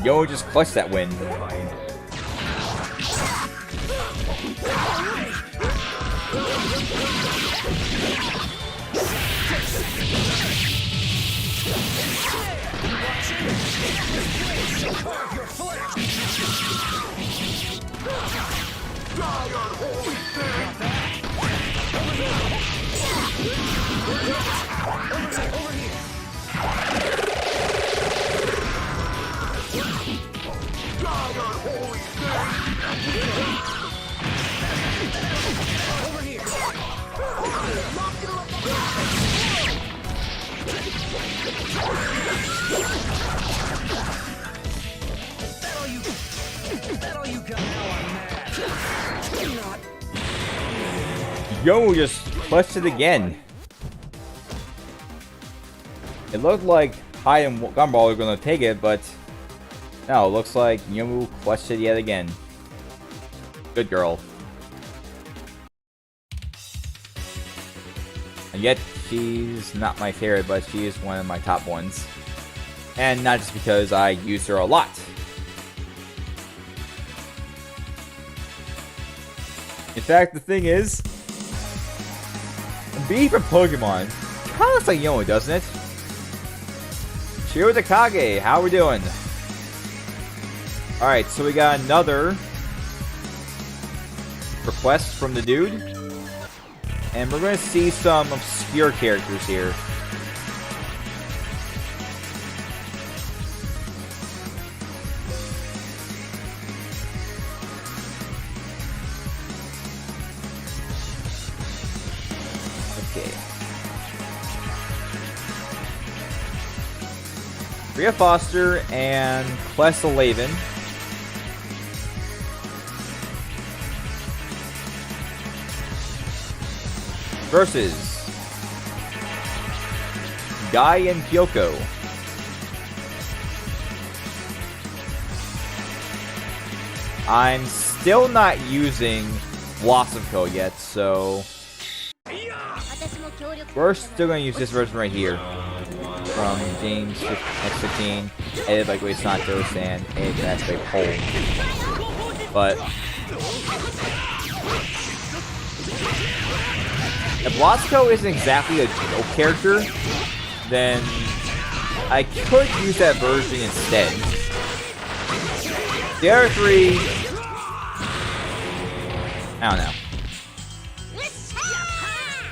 Yo just clutched that win. Yo just clutched it again. It looked like Hyde and Gumball were gonna take it, but no, it looks like Yomu clutched it yet again. Good girl. And yet, she's not my favorite, but she is one of my top ones. And not just because I use her a lot. In fact, the thing is, being from Pokemon kind of looks like Yono, doesn't it? Shiro Takage, how we doing? Alright, so we got another request from the dude. And we're going to see some obscure characters here. Okay. Rhea Foster and Clessa Laven. Versus Guy and Kyoko. I'm still not using Blossom Co yet, so we're still going to use this version right here from James X15, edited by Grace Santos and edited by Cole. But if Blosco isn't exactly a joke character, then I could use that version instead. The other three, I don't know.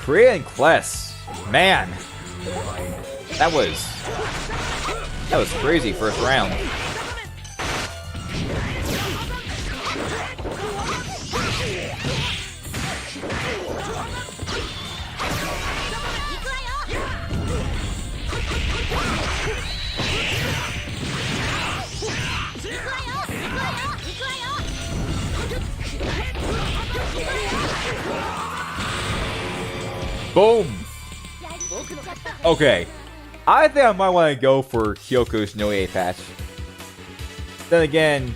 Korea and Kless, man, that was crazy first round. Boom! Okay. I think I might want to go for Kyoko's no AI patch. Then again,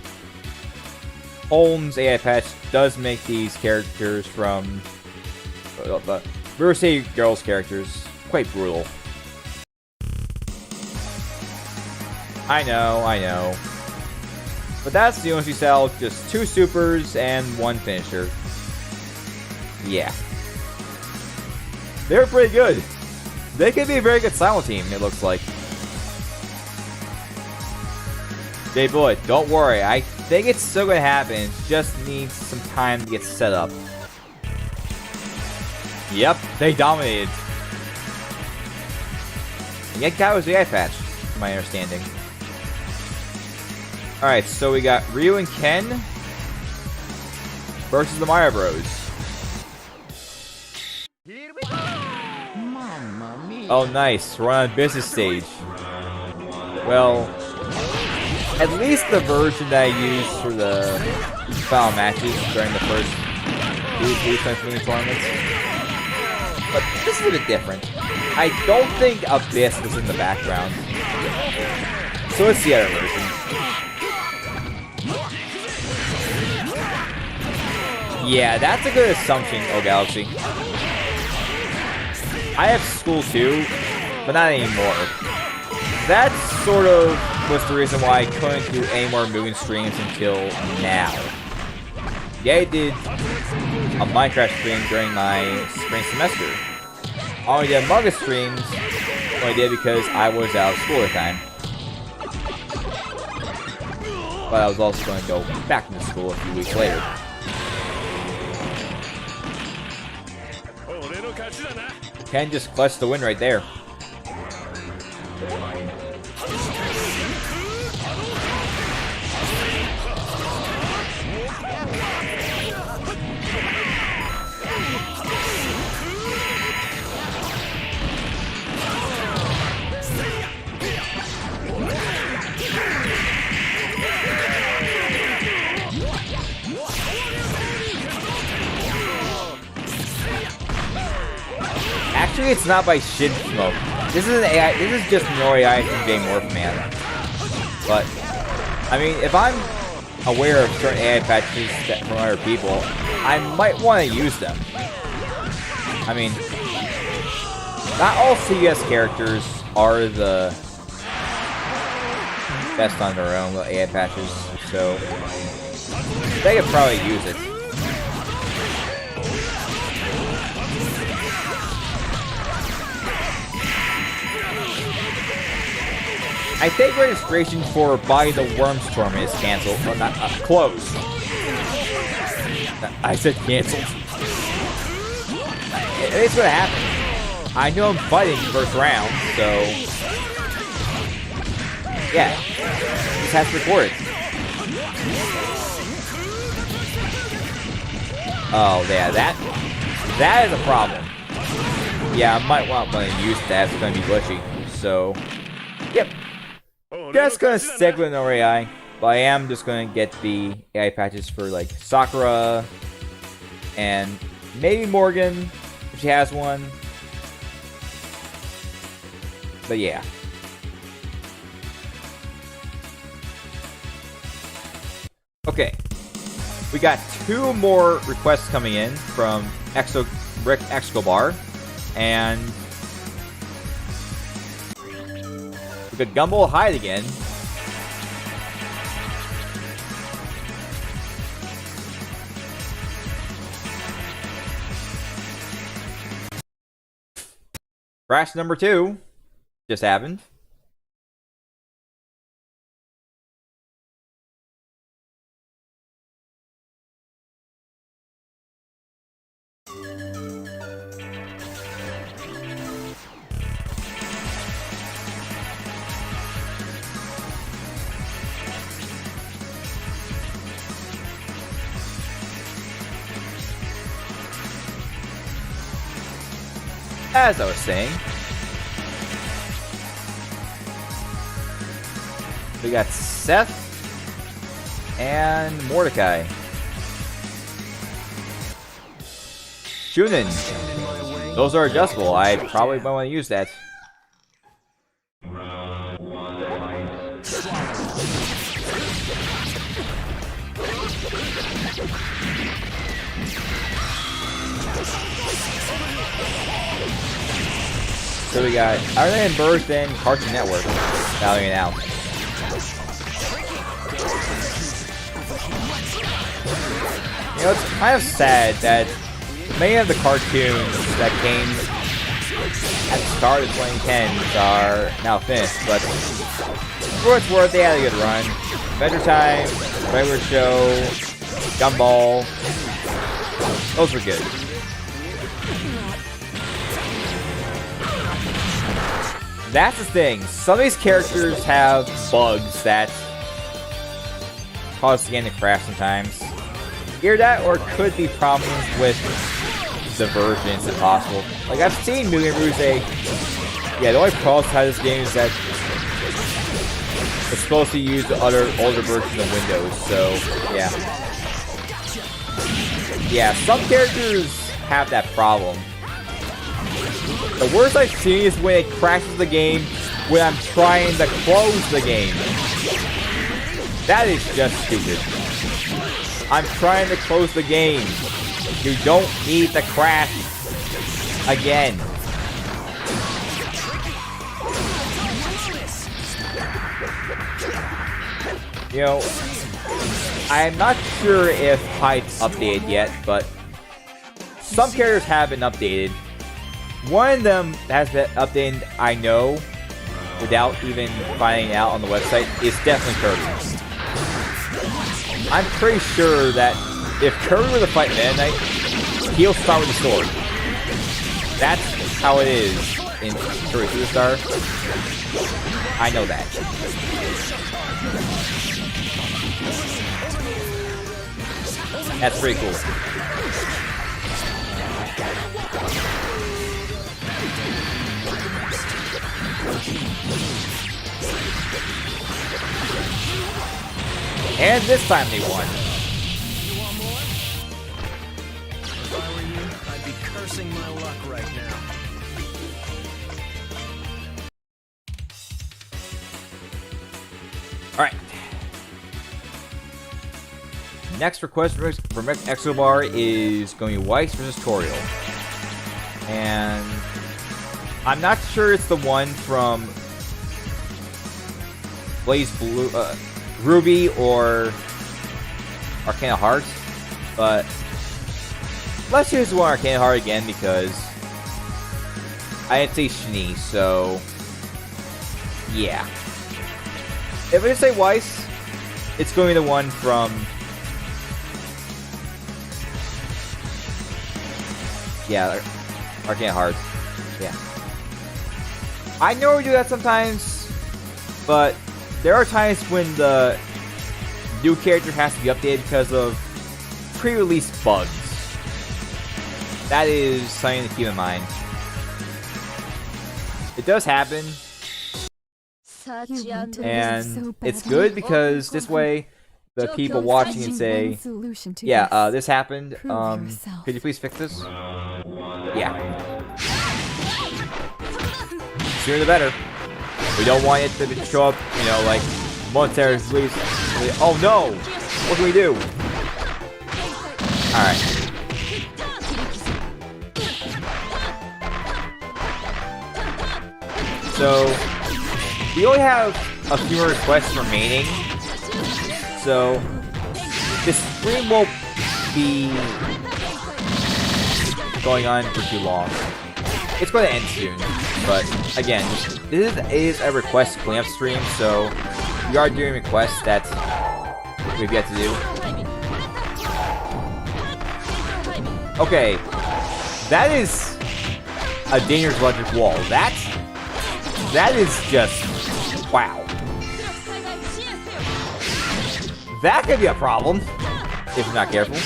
Holmes' AI patch does make these characters from Versailles Girls characters quite brutal. I know. But that's the only cell, just 2 supers and 1 finisher. Yeah. They're pretty good. They could be a very good Silent team, it looks like. Jay Boy, don't worry. I think it's still going to happen. It just needs some time to get set up. Yep, they dominated. And yet Guy was the eye patch, from my understanding. Alright, so we got Ryu and Ken versus the Mario Bros. Oh, nice. We're on a business stage. Well, at least the version that I used for the final matches during the first 2 mini tournaments. But this is a bit different. I don't think Abyss was in the background. So it's the other version. Yeah, that's a good assumption, Oh Galaxy. I have school too, but not anymore. That sort of was the reason why I couldn't do any more Mugen streams until now. Yeah, I did a Minecraft stream during my spring semester. I only did manga streams, I did because I was out of school at the time. But I was also going to go back into school a few weeks later. Ken just clutched the win right there. Actually, it's not by Shin Smoke. This is an AI. This is just no AI from being Morphman. But I mean, if I'm aware of certain AI patches from other people, I might want to use them. I mean, not all CS characters are the best on their own with AI patches, so they could probably use it. I think registration for Body the Worms tournament is canceled. Well, not closed. I said canceled. It's gonna happen. I know I'm fighting first round, so yeah, just has to record it. Oh yeah, that is a problem. Yeah, I might want to use that. It's gonna be glitchy. So, yep. Just gonna stick with no AI, but I am just gonna get the AI patches for like Sakura and maybe Morgan if she has one. But yeah. Okay. We got 2 more requests coming in from Rick Escobar. And we got Gumball hide again. Crash number 2 just happened. As I was saying, we got Seth and Mordecai. Shunin. Those are adjustable. I probably might want to use that. So we got Iron Man Burst and Cartoon Network valuing out. You know, it's kind of sad that many of the cartoons that came at the start of 2010s are now finished, but for what it's worth, they had a good run. Adventure Time, Regular Show, Gumball, those were good. That's the thing. Some of these characters have bugs that cause the game to crash sometimes. Either that, or it could be problems with the versions, if possible. Like, I've seen Mugen Ruse. Yeah, the only problem with this game is that it's supposed to use the older version of Windows, so, yeah. Yeah, some characters have that problem. The worst I've seen is when it crashes the game when I'm trying to close the game. That is just stupid. I'm trying to close the game. You don't need to crash again. You know, I'm not sure if Hide's updated yet, but some characters have been updated. One of them has been updated, I know, without even finding out on the website, is definitely Kirby. I'm pretty sure that if Kirby were to fight Meta Knight, he'll start with the sword. That's how it is in Kirby Superstar. I know that. That's pretty cool. And this time they won. You want more? If I were you, I'd be cursing my luck right now. Alright. Next request from Exobar is going to be Weiss vs. Toriel. And I'm not sure it's the one from Blaze Blue, Ruby or Arcana Heart, but let's use the one Arcana Heart again because I didn't say Shani, so yeah. If I just say Weiss, it's going to be the one from... Yeah, Arcane Heart. Yeah. I know we do that sometimes, but there are times when the new character has to be updated because of pre-release bugs. That is something to keep in mind. It does happen, and it's good because this way the people watching can say, yeah, this happened, could you please fix this? Yeah. Sooner the better. We don't want it to show up, you know, like, momentary release. Oh no! What can we do? Alright. So, we only have a few more requests remaining. So, this stream won't be going on for too long. It's going to end soon. But, again, this is a request cleanup stream, so we are doing requests that we've yet to do. Okay. That is a dangerous electric wall. That is just... wow. That could be a problem, if you're not careful.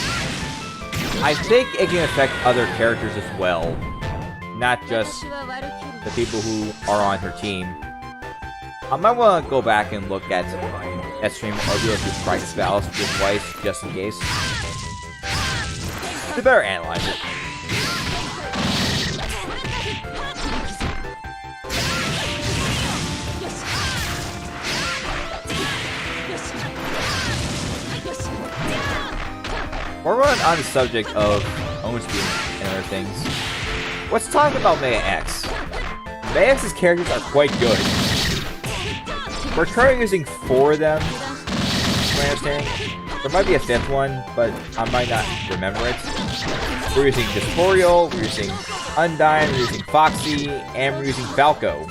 I think it can affect other characters as well, not just the people who are on her team. I might want to go back and look at that stream or do a few practice battles with Weiss, just in case. To better analyze it. We're on the subject of own speed and other things. Let's talk about Mega X. Mega X's characters are quite good. We're currently using 4 of them, from my understanding. There might be a 5th one, but I might not remember it. We're using Distorial, we're using Undyne, we're using Foxy, and we're using Falco.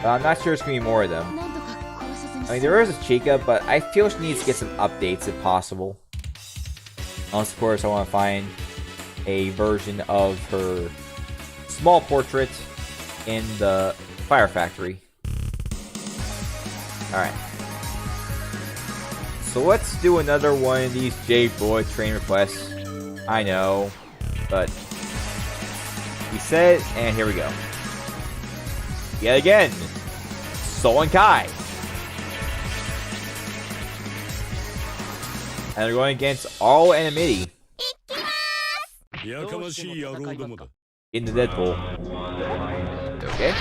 I'm not sure it's going to be more of them. I mean, there is a Chica, but I feel she needs to get some updates if possible. Unless, of course, I want to find a version of her small portrait in the Fire Factory. Alright. So let's do another one of these J-Boy train requests. I know, but he said, and here we go. Yet again, Sol and Kai. And they're going against all enemy in the Deadpool. Okay.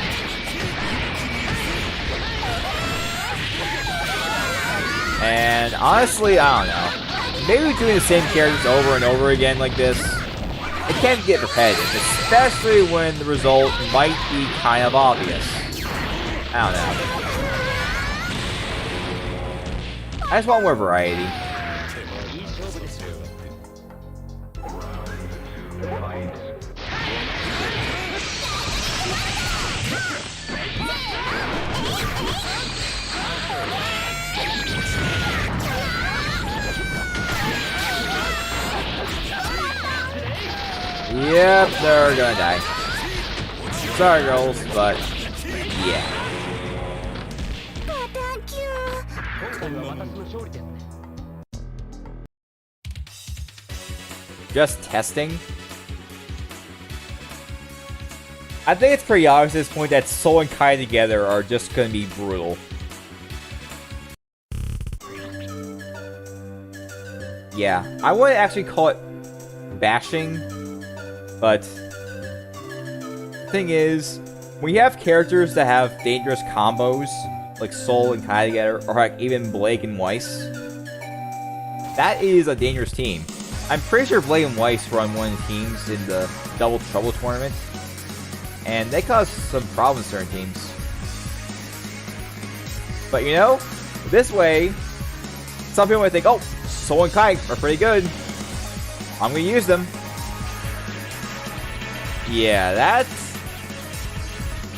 And honestly, I don't know. Maybe doing the same characters over and over again like this, it can get repetitive, especially when the result might be kind of obvious. I don't know. I just want more variety. Yep, they're gonna die. Sorry, girls, but yeah. Just testing. I think it's pretty obvious at this point that Sol and Kai together are just gonna be brutal. Yeah, I wouldn't actually call it bashing. But the thing is, when you have characters that have dangerous combos, like Sol and Kai together, or like even Blake and Weiss, that is a dangerous team. I'm pretty sure Blake and Weiss were on one of the teams in the Double Trouble tournament, and they caused some problems to certain teams. But you know, this way, some people might think, oh, Sol and Kai are pretty good. I'm gonna use them. Yeah,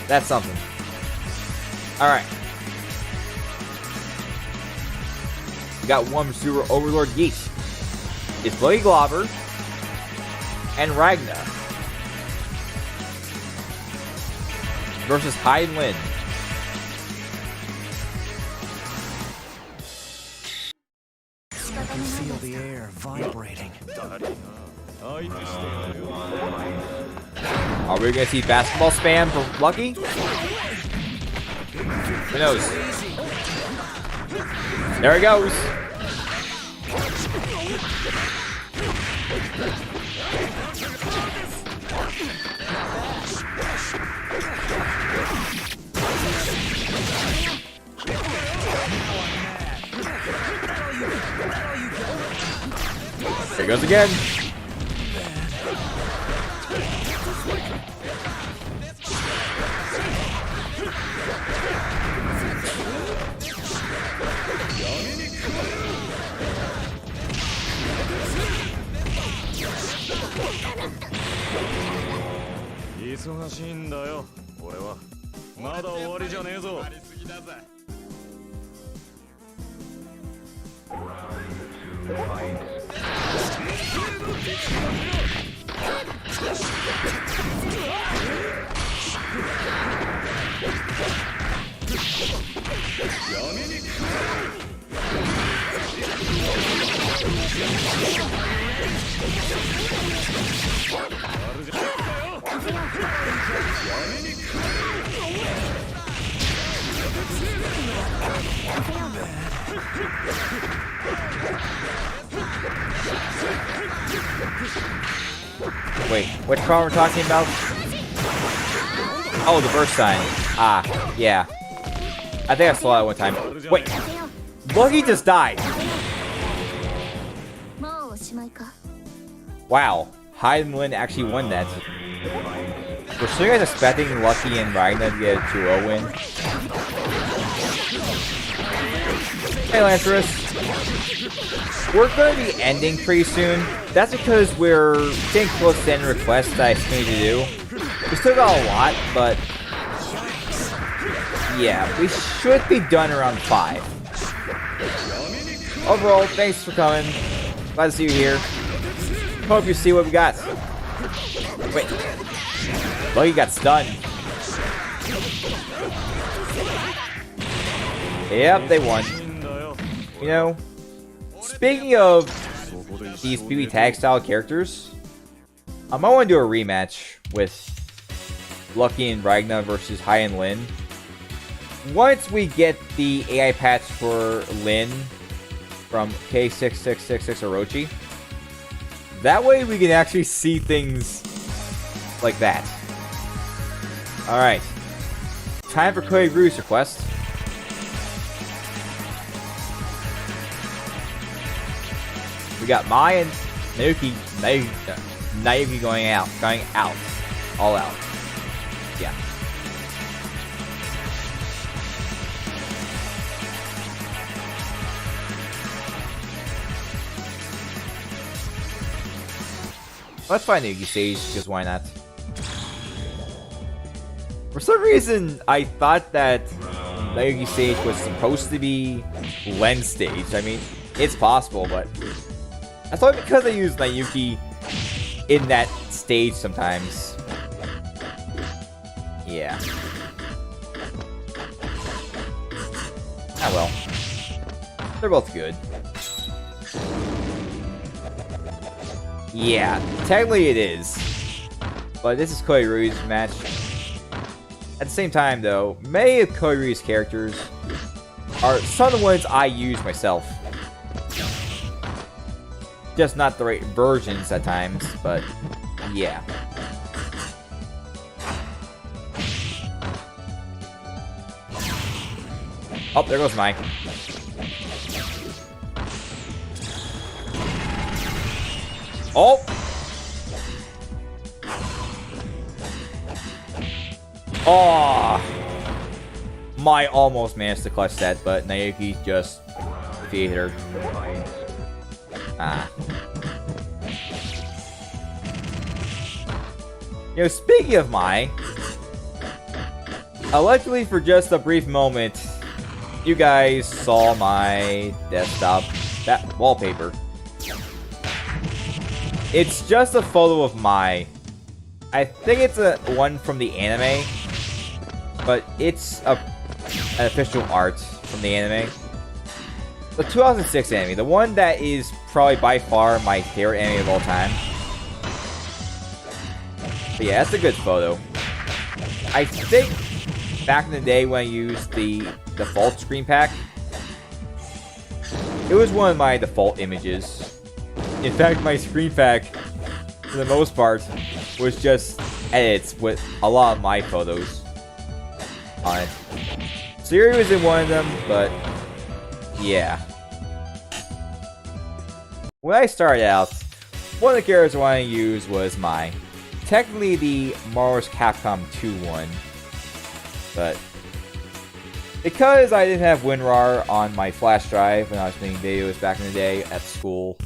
that's something. Alright. We got one Super Overlord Geek. It's Bloody Glauber and Ragna versus Hyde and Lynn. I can feel the air vibrating. Are we gonna see basketball spam from Lucky? Who knows? There he goes. There he goes again. Wait, which car we're talking about? Oh, the burst sign. Ah, yeah. I think I saw that one time. Wait, Lucky just died. Wow, Hyde and Lynn actually won that. Were so you guys expecting Lucky and Ragna to get a 2-0 win? Hey, Lazarus. We're going to be ending pretty soon. That's because we're getting close to end requests that I still need to do. We still got a lot, but yeah, we should be done around 5. Overall, thanks for coming. Glad to see you here. Hope you see what we got. Wait. Lucky got stunned. Yep, they won. You know, speaking of these PB tag style characters, I might want to do a rematch with Lucky and Ragna versus Hyde and Lynn. Once we get the AI patch for Lynn from K6666 Orochi, that way we can actually see things like that. Alright. Time for Cody Rue's request. We got Mai and Naoki going out. All out. Yeah. Let's find Naoki stage, because why not? For some reason, I thought that Naoki stage was supposed to be Len stage. I mean, it's possible, but that's probably because I use Naoki in that stage sometimes. Yeah. Ah well. They're both good. Yeah, technically it is. But this is Cody Rue's match. At the same time, though, many of Cody Rue's characters are some of the ones I use myself. Just not the right versions at times, but yeah. Oh, there goes Mike. Oh! Oh! Mai almost managed to clutch that, but Naoki just defeated her. Ah. You You know, speaking of my, allegedly for just a brief moment, you guys saw my desktop wallpaper. It's just a photo of my. I think it's a one from the anime, but it's an official art from the anime. The 2006 anime, the one that is probably by far my favorite anime of all time. But yeah, that's a good photo. I think back in the day when I used the default Screenpack, it was one of my default images. In fact, my Screenpack, for the most part, was just edits with a lot of my photos on it. Siri was in one of them, but yeah. When I started out, one of the characters I wanted to use was my, technically the Marvel's Capcom 2 one, but because I didn't have WinRAR on my flash drive when I was making videos back in the day at school,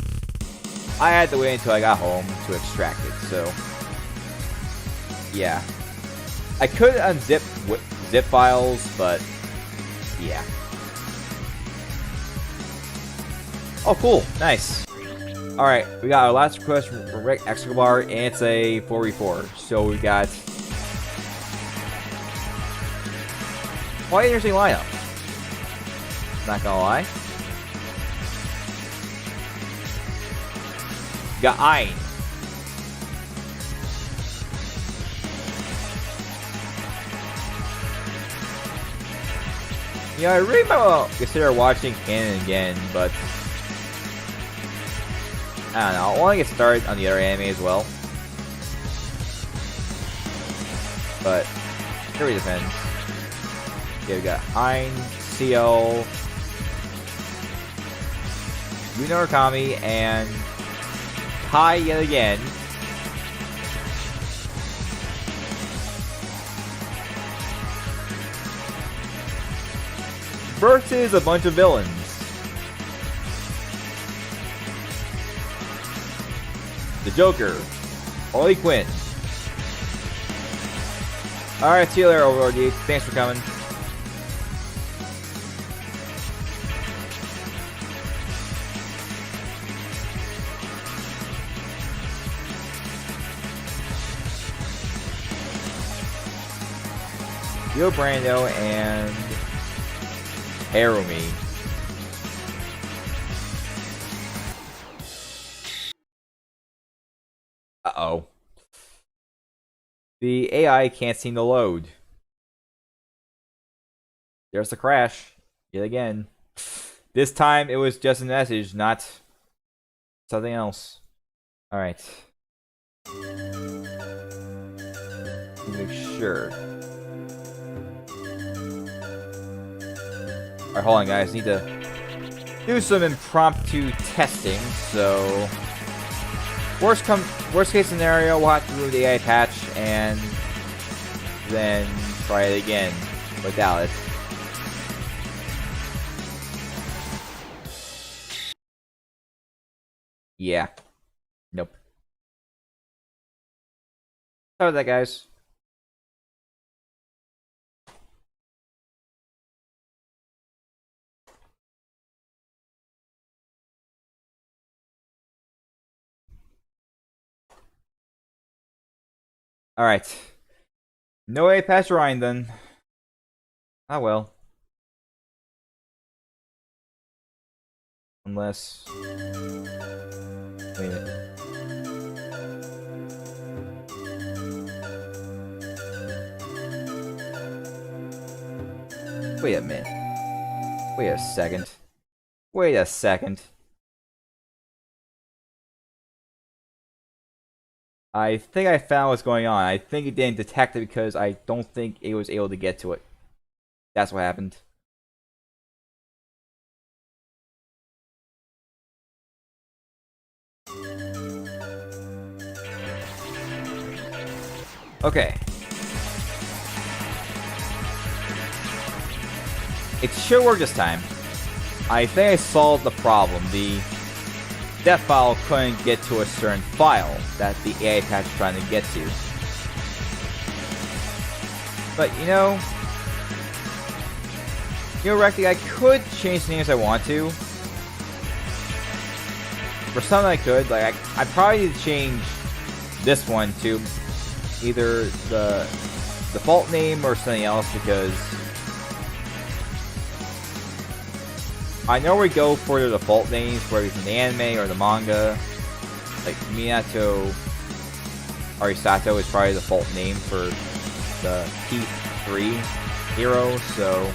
I had to wait until I got home to extract it, so yeah. I could unzip zip files, but yeah. Oh, cool. Nice. Alright, we got our last request from Rick Escobar, and it's a 4v4. So we got quite an interesting lineup. Not gonna lie. Got Ein. Yeah, I really might consider watching Canon again, but I don't know. I want to get started on the other anime as well. But it really depends. Yeah, we got Ein, CL, Yuna Origami, and Kai yet again. Versus a bunch of villains. The Joker, Harley Quinn. Alright, see you later, Overlord. Thanks for coming. Yo, Brando, and Harumi. Uh-oh. The AI can't seem to load. There's the crash. Yet again. This time it was just a message, not something else. Alright. Make sure. Alright, hold on guys, need to do some impromptu testing, so worst case scenario, we'll have to remove the AI patch and then try it again without it. Yeah. Nope. How about that, guys? Alright. No way past Ryan then. Ah well. Unless... Wait a minute. Wait a minute. Wait a second. Wait a second. I think I found what's going on. I think it didn't detect it because I don't think it was able to get to it. That's what happened. Okay. It should work this time. I think I solved the problem. The dev file couldn't get to a certain file that the AI patch is trying to get to. But Recti, I could change the names I want to. For some I could, like I probably need to change this one to either the default name or something else, because I know we go for the default names, whether it's in the anime or the manga. Like Minato Arisato is probably the default name for the P3 hero, so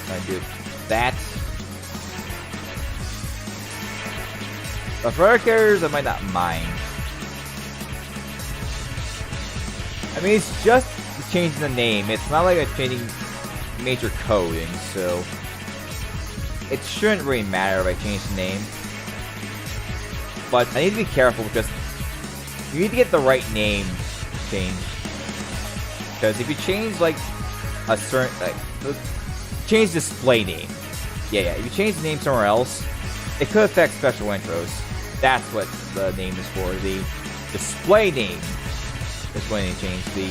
I do that. But for other characters, I might not mind. I mean, it's just changing the name. It's not like it's changing major coding, so it shouldn't really matter if I change the name. But I need to be careful because you need to get the right name changed. Because if you change like a certain, change display name. Yeah. If you change the name somewhere else, it could affect special intros. That's what the name is for. The display name is when you change. The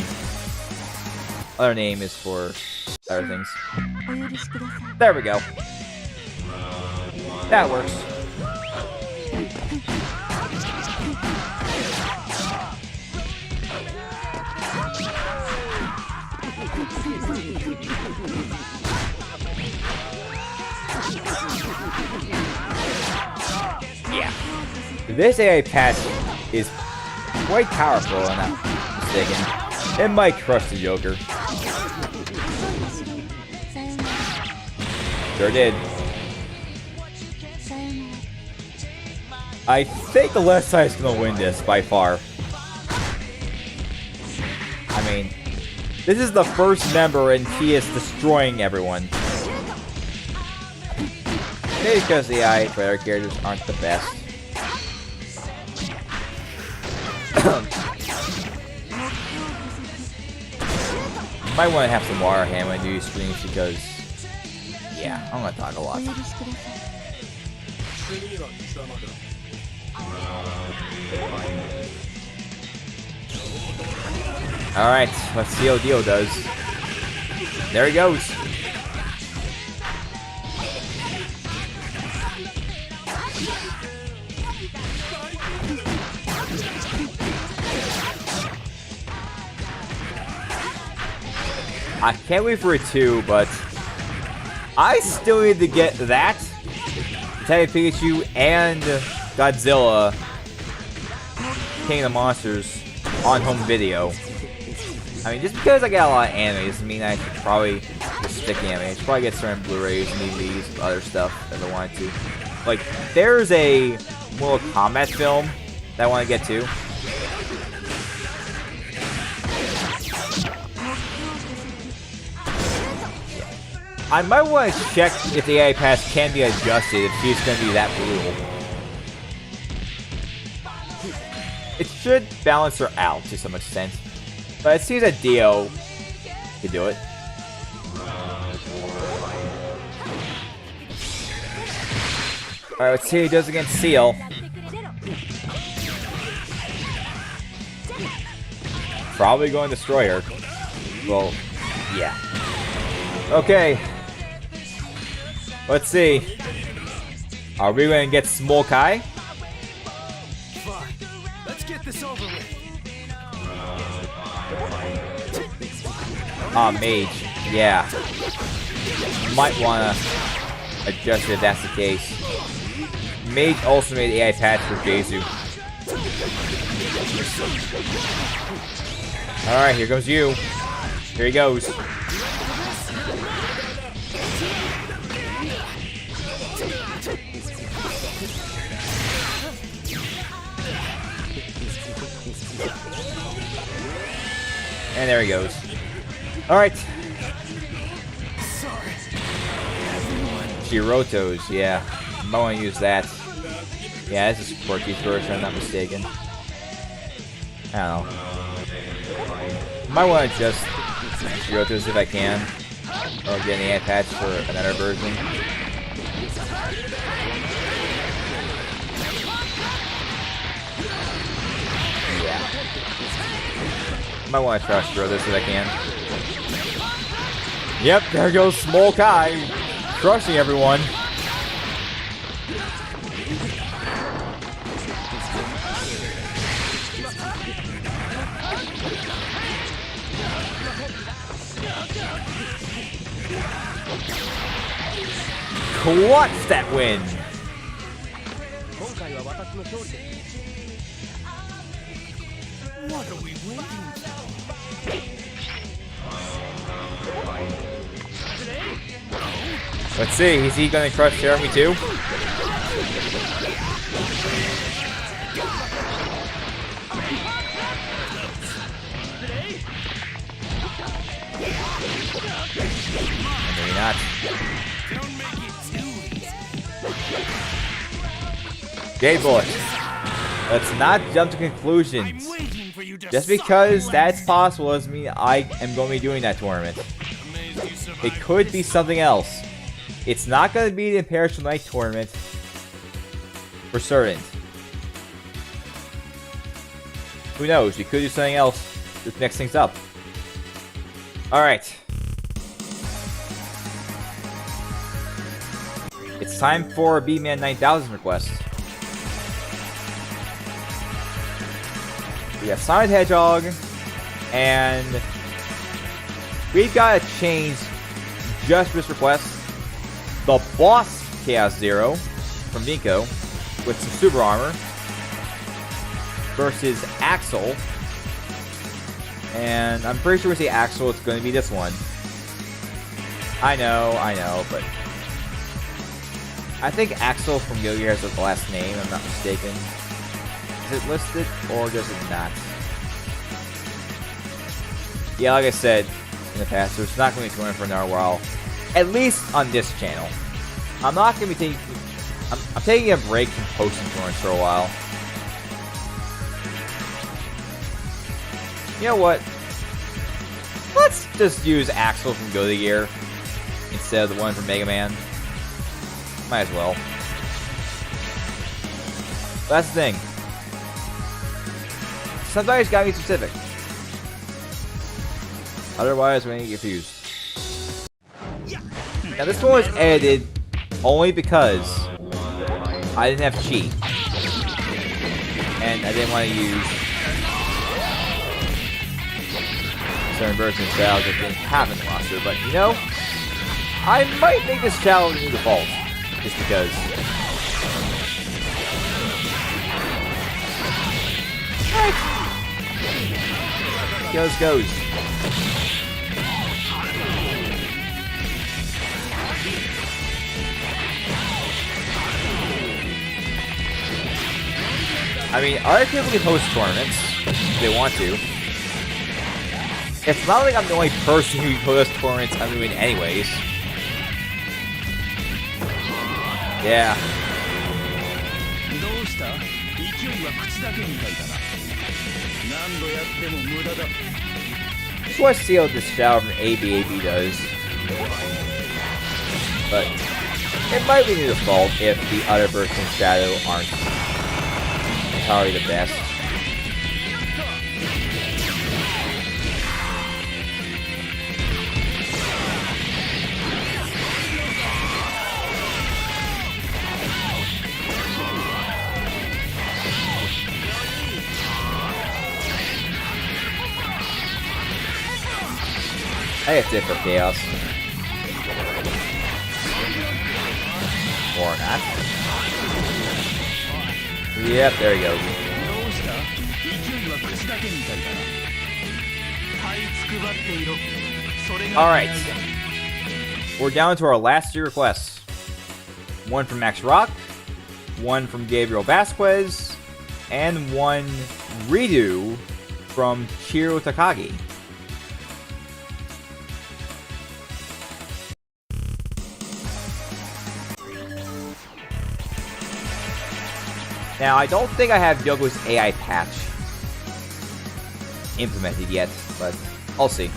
other name is for other things. There we go. That works. Yeah. This AI patch is quite powerful, if I'm not mistaken. It might crush the Joker. Sure did. I think the left side is gonna win this by far. I mean, this is the first member and he is destroying everyone. Maybe because the AI player characters aren't the best. Might want to have some water hand when I do these streams because, yeah, I'm gonna talk a lot. Alright, let's see how Dio does. There he goes. I can't wait for it too, but I still need to get that, Detective Pikachu and Godzilla King of the Monsters on home video. I mean, just because I got a lot of anime doesn't mean I should probably just stick anime. I should probably get certain Blu-rays and DVDs, other stuff that I want to. Like, there's a Mortal Kombat film that I want to get to. I might want to check if the AI pass can be adjusted if she's going to be that brutal. It should balance her out to some extent. But it seems that Dio can do it. Alright, let's see how he does against Seal. Probably going to destroy her. Well, yeah. Okay. Let's see. Are we going to get Smolkai? Fine. Let's get this over with. Mage. Yeah. Might want to adjust it if that's the case. Mage also made AI patch for Jesu. Alright, here goes you. Here he goes. And there he goes. Alright. Shiroto's, yeah. I might want to use that. Yeah, this is Quirky's version, if I'm not mistaken. I don't know. Might want to adjust Shiroto's if I can. Or get an AI patch for another version. Yeah. Might want to trust Shiroto's if I can. Yep, there goes Small Kai, crushing everyone. What's that win? What are we waiting for? Let's see, is he gonna crush Jeremy too? Maybe not. Don't make it too easy. Okay, boys. Let's not jump to I'm conclusions. waiting for you to Just suck because my that's land. possible doesn't mean I am going to be doing that tournament. Amazed you survived It could be this. something else. It's not going to be the Imperial Knight tournament. For certain. Who knows? We could do something else to mix things up. Alright. It's time for a B-Man 9000 request. We got Sonic the Hedgehog, and we've got to change just for this request the boss Chaos Zero from Nico with some super armor versus Axel. And I'm pretty sure we say Axel, it's going to be this one. I know, but I think Axel from Guilty Gear has the last name, I'm not mistaken. Is it listed or does it not? Yeah, like I said in the past, there's not going to be a tournament for another while. At least on this channel. I'm not going to be taking... I'm taking a break from posting tournaments for a while. You know what? Let's just use Axel from Guilty Gear instead of the one from Mega Man. Might as well. But that's the thing. Sometimes you gotta be specific. Otherwise, we're gonna get confused. Now, this one was edited only because I didn't have cheat. And I didn't want to use certain versions of styles that didn't have in the roster. But, you know, I might make this challenge new default. Just because. Goes. I mean, other people can host tournaments if they want to. It's not like I'm the only person who hosts tournaments I'm doing anyways. Yeah. Just want to see how this shadow from ABAB does. But it might be the default if the other person's shadow aren't probably the best. I guess it for chaos. Or not. Yep, there he goes. Alright. We're down to our last three requests. One from Max Rock, one from Gabriel Vasquez, and one redo from Chiro Takagi. Now, I don't think I have Yoko's AI patch implemented yet, but I'll see.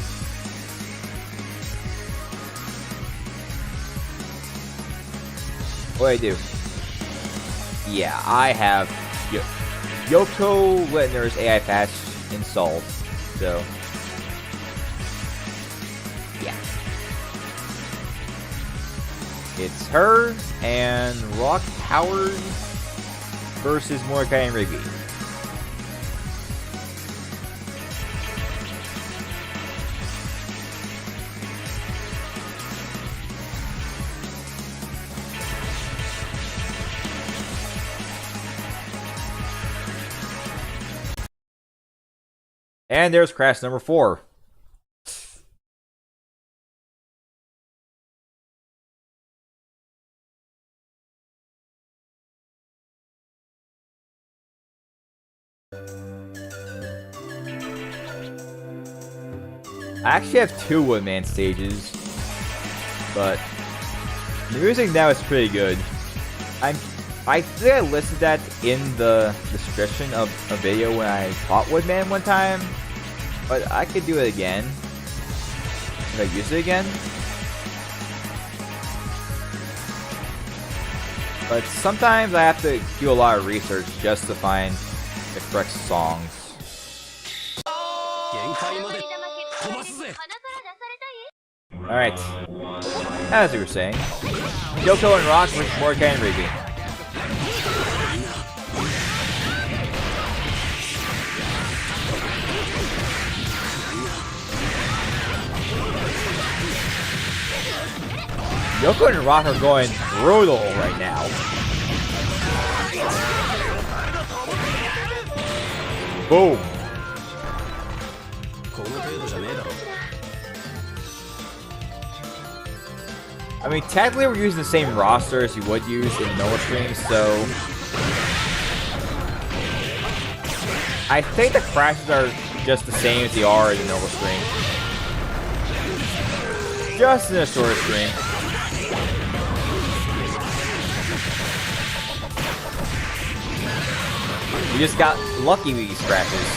What do I do? Yeah, I have Yoko Littner's AI patch installed, so yeah. It's her and Rock Howard versus Mordecai and Rigby. And there's crash number 4. I actually have 2 one-man stages, but the music now is pretty good. I think I listed that in the description of a video when I taught Woodman one time, but I could do it again if I use it again. But sometimes I have to do a lot of research just to find the correct songs. Alright, as we were saying, Yoko and Rock versus Mordecai and Rigby. Yoko and Rock are going brutal right now. Boom. I mean, technically we're using the same roster as you would use in normal streams, so I think the crashes are just the same as they are in the normal stream. Just in a shorter stream. We just got lucky with these crashes.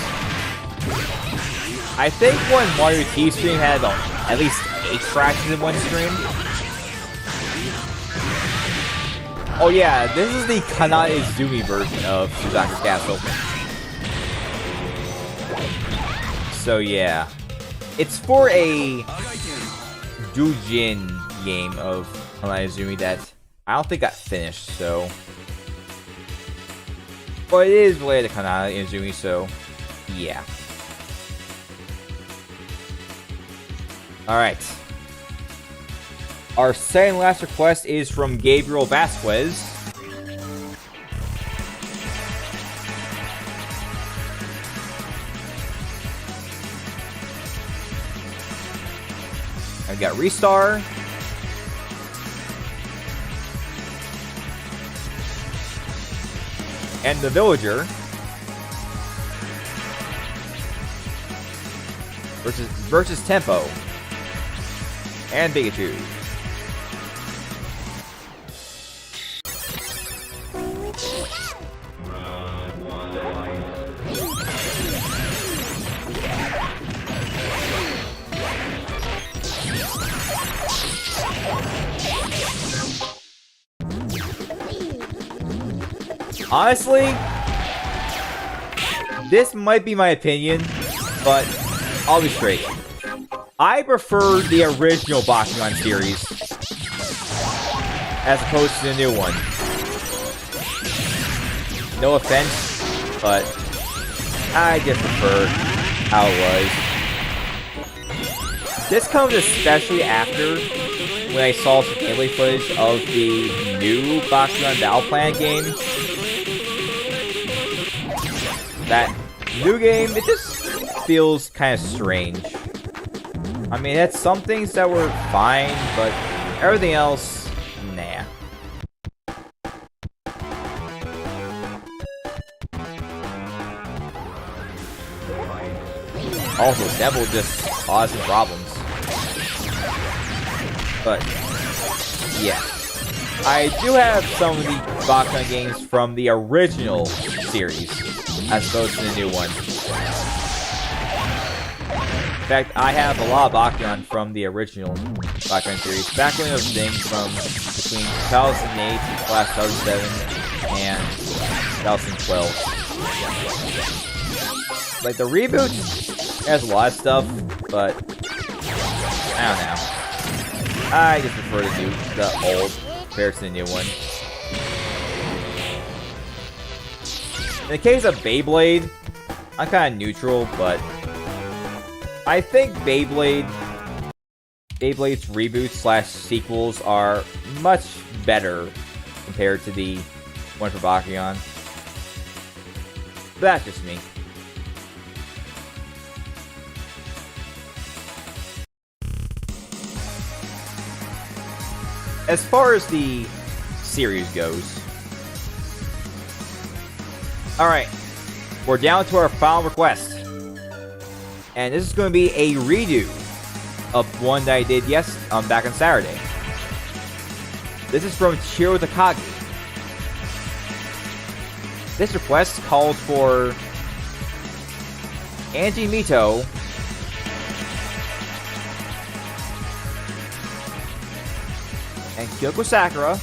I think one Mario T stream had at least 8 crashes in one stream. Oh yeah, this is the Kanata Izumi version of Suzaku's Castle. So yeah. It's for a Doujin game of Kanata Izumi that I don't think got finished, so... But it is related to Kanata Izumi, so yeah. Alright. Our second last request is from Gabriel Vasquez. I've got Restar. And the Villager. Versus Tempo. And Pikachu. Honestly, this might be my opinion, but I'll be straight. I prefer the original Bakugan series as opposed to the new one. No offense, but I just prefer how it was. This comes especially after when I saw some gameplay footage of the new Bakugan Battle Planet game. That new game, it just feels kind of strange. I mean, it had some things that were fine, but everything else, nah. Also, Devil just causing problems. But, yeah. I do have some of the Bakugan games from the original series, as opposed to the new one. In fact, I have a lot of Bakugan from the original Bakugan series, back when it was things from between 2008, last 2007, and 2012. Like, the reboot has a lot of stuff, but I don't know. I just prefer to do the old compared to the new one. In the case of Beyblade, I'm kind of neutral, but I think Beyblade's reboots / sequels are much better compared to the one for Bakugan. But that's just me. As far as the series goes, alright, we're down to our final request. And this is going to be a redo of one that I did back on Saturday. This is from Chiro Takagi. This request called for Angie Mito and Kyoko Sakura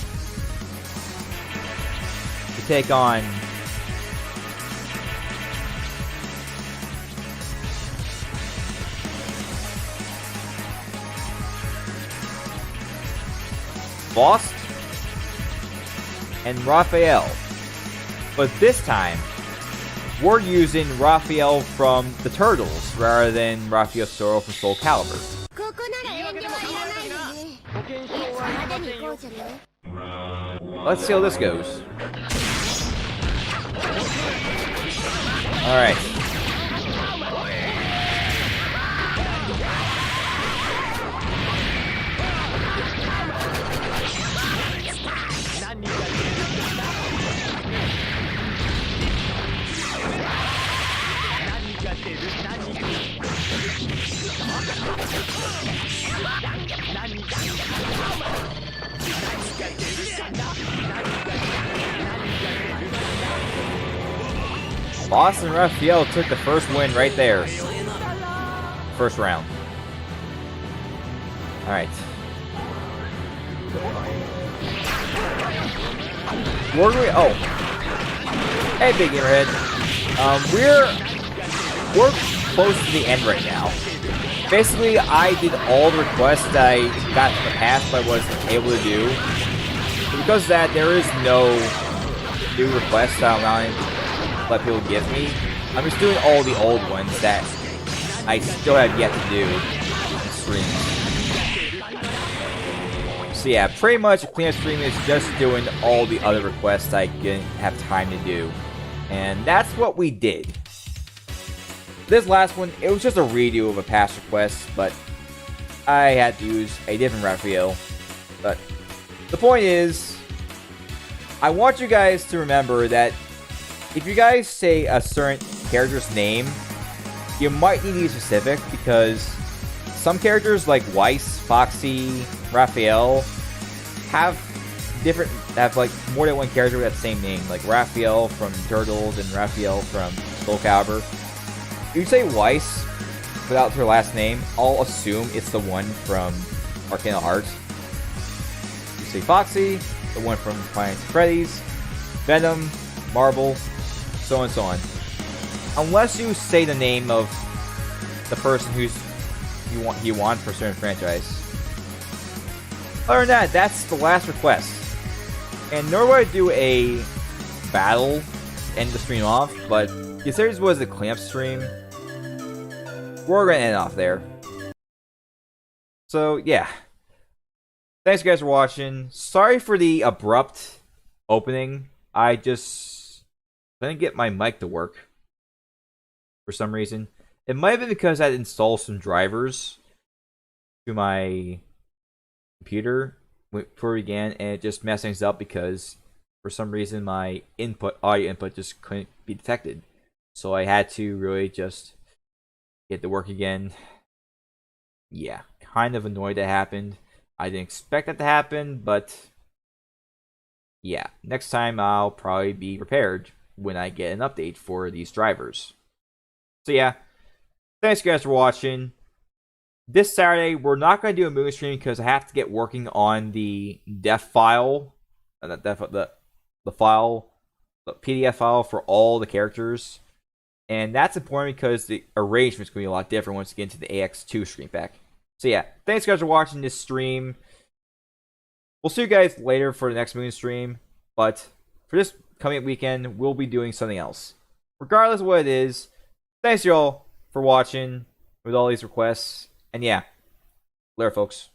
to take on Lost and Raphael. But this time, we're using Raphael from the Turtles rather than Raphael Soro from Soul Calibur. ここなら遠慮はいらないよね。いつまでにこうする？ Let's see how this goes. Alright. Boss and Raphael took the first win right there. First round. Alright. Where do we... Oh. Hey, Big Gamerhead. We're close to the end right now. Basically, I did all the requests that I got in the past but I wasn't able to do. So because of that, there is no new requests that I'm allowing let people give me. I'm just doing all the old ones that I still have yet to do in streams. So yeah, pretty much a clean stream is just doing all the other requests I didn't have time to do. And that's what we did. This last one, it was just a redo of a past request, but I had to use a different Raphael. But the point is, I want you guys to remember that if you guys say a certain character's name, you might need to be specific because some characters like Weiss, Foxy, Raphael have like more than one character with that same name, like Raphael from Turtles and Raphael from Soul Calibur. If you say Weiss without her last name, I'll assume it's the one from Arcana Heart. You say Foxy, the one from Final Freddy's, Venom, Marvel, so on and so on. Unless you say the name of the person you want for a certain franchise. Other than that, that's the last request. And nor would I do a battle to end the stream off, but considering this was a clamp stream, we're gonna end off there. So yeah. Thanks guys for watching. Sorry for the abrupt opening. I just didn't get my mic to work for some reason. It might have been because I installed some drivers to my computer before we began, and it just messed things up because for some reason my audio input just couldn't be detected. So I had to really just get to work again. Yeah, kind of annoyed that happened. I didn't expect that to happen, but yeah, next time I'll probably be prepared when I get an update for these drivers. So yeah, thanks guys for watching. This Saturday, we're not going to do a movie stream because I have to get working on the def file, the file, the PDF file for all the characters. And that's important because the arrangement's going to be a lot different once you get into the AX2 Screenpack. So yeah, thanks guys for watching this stream. we'll see you guys later for the next Mugen stream. But for this coming weekend, we'll be doing something else. Regardless of what it is, thanks y'all for watching with all these requests. And yeah, later folks.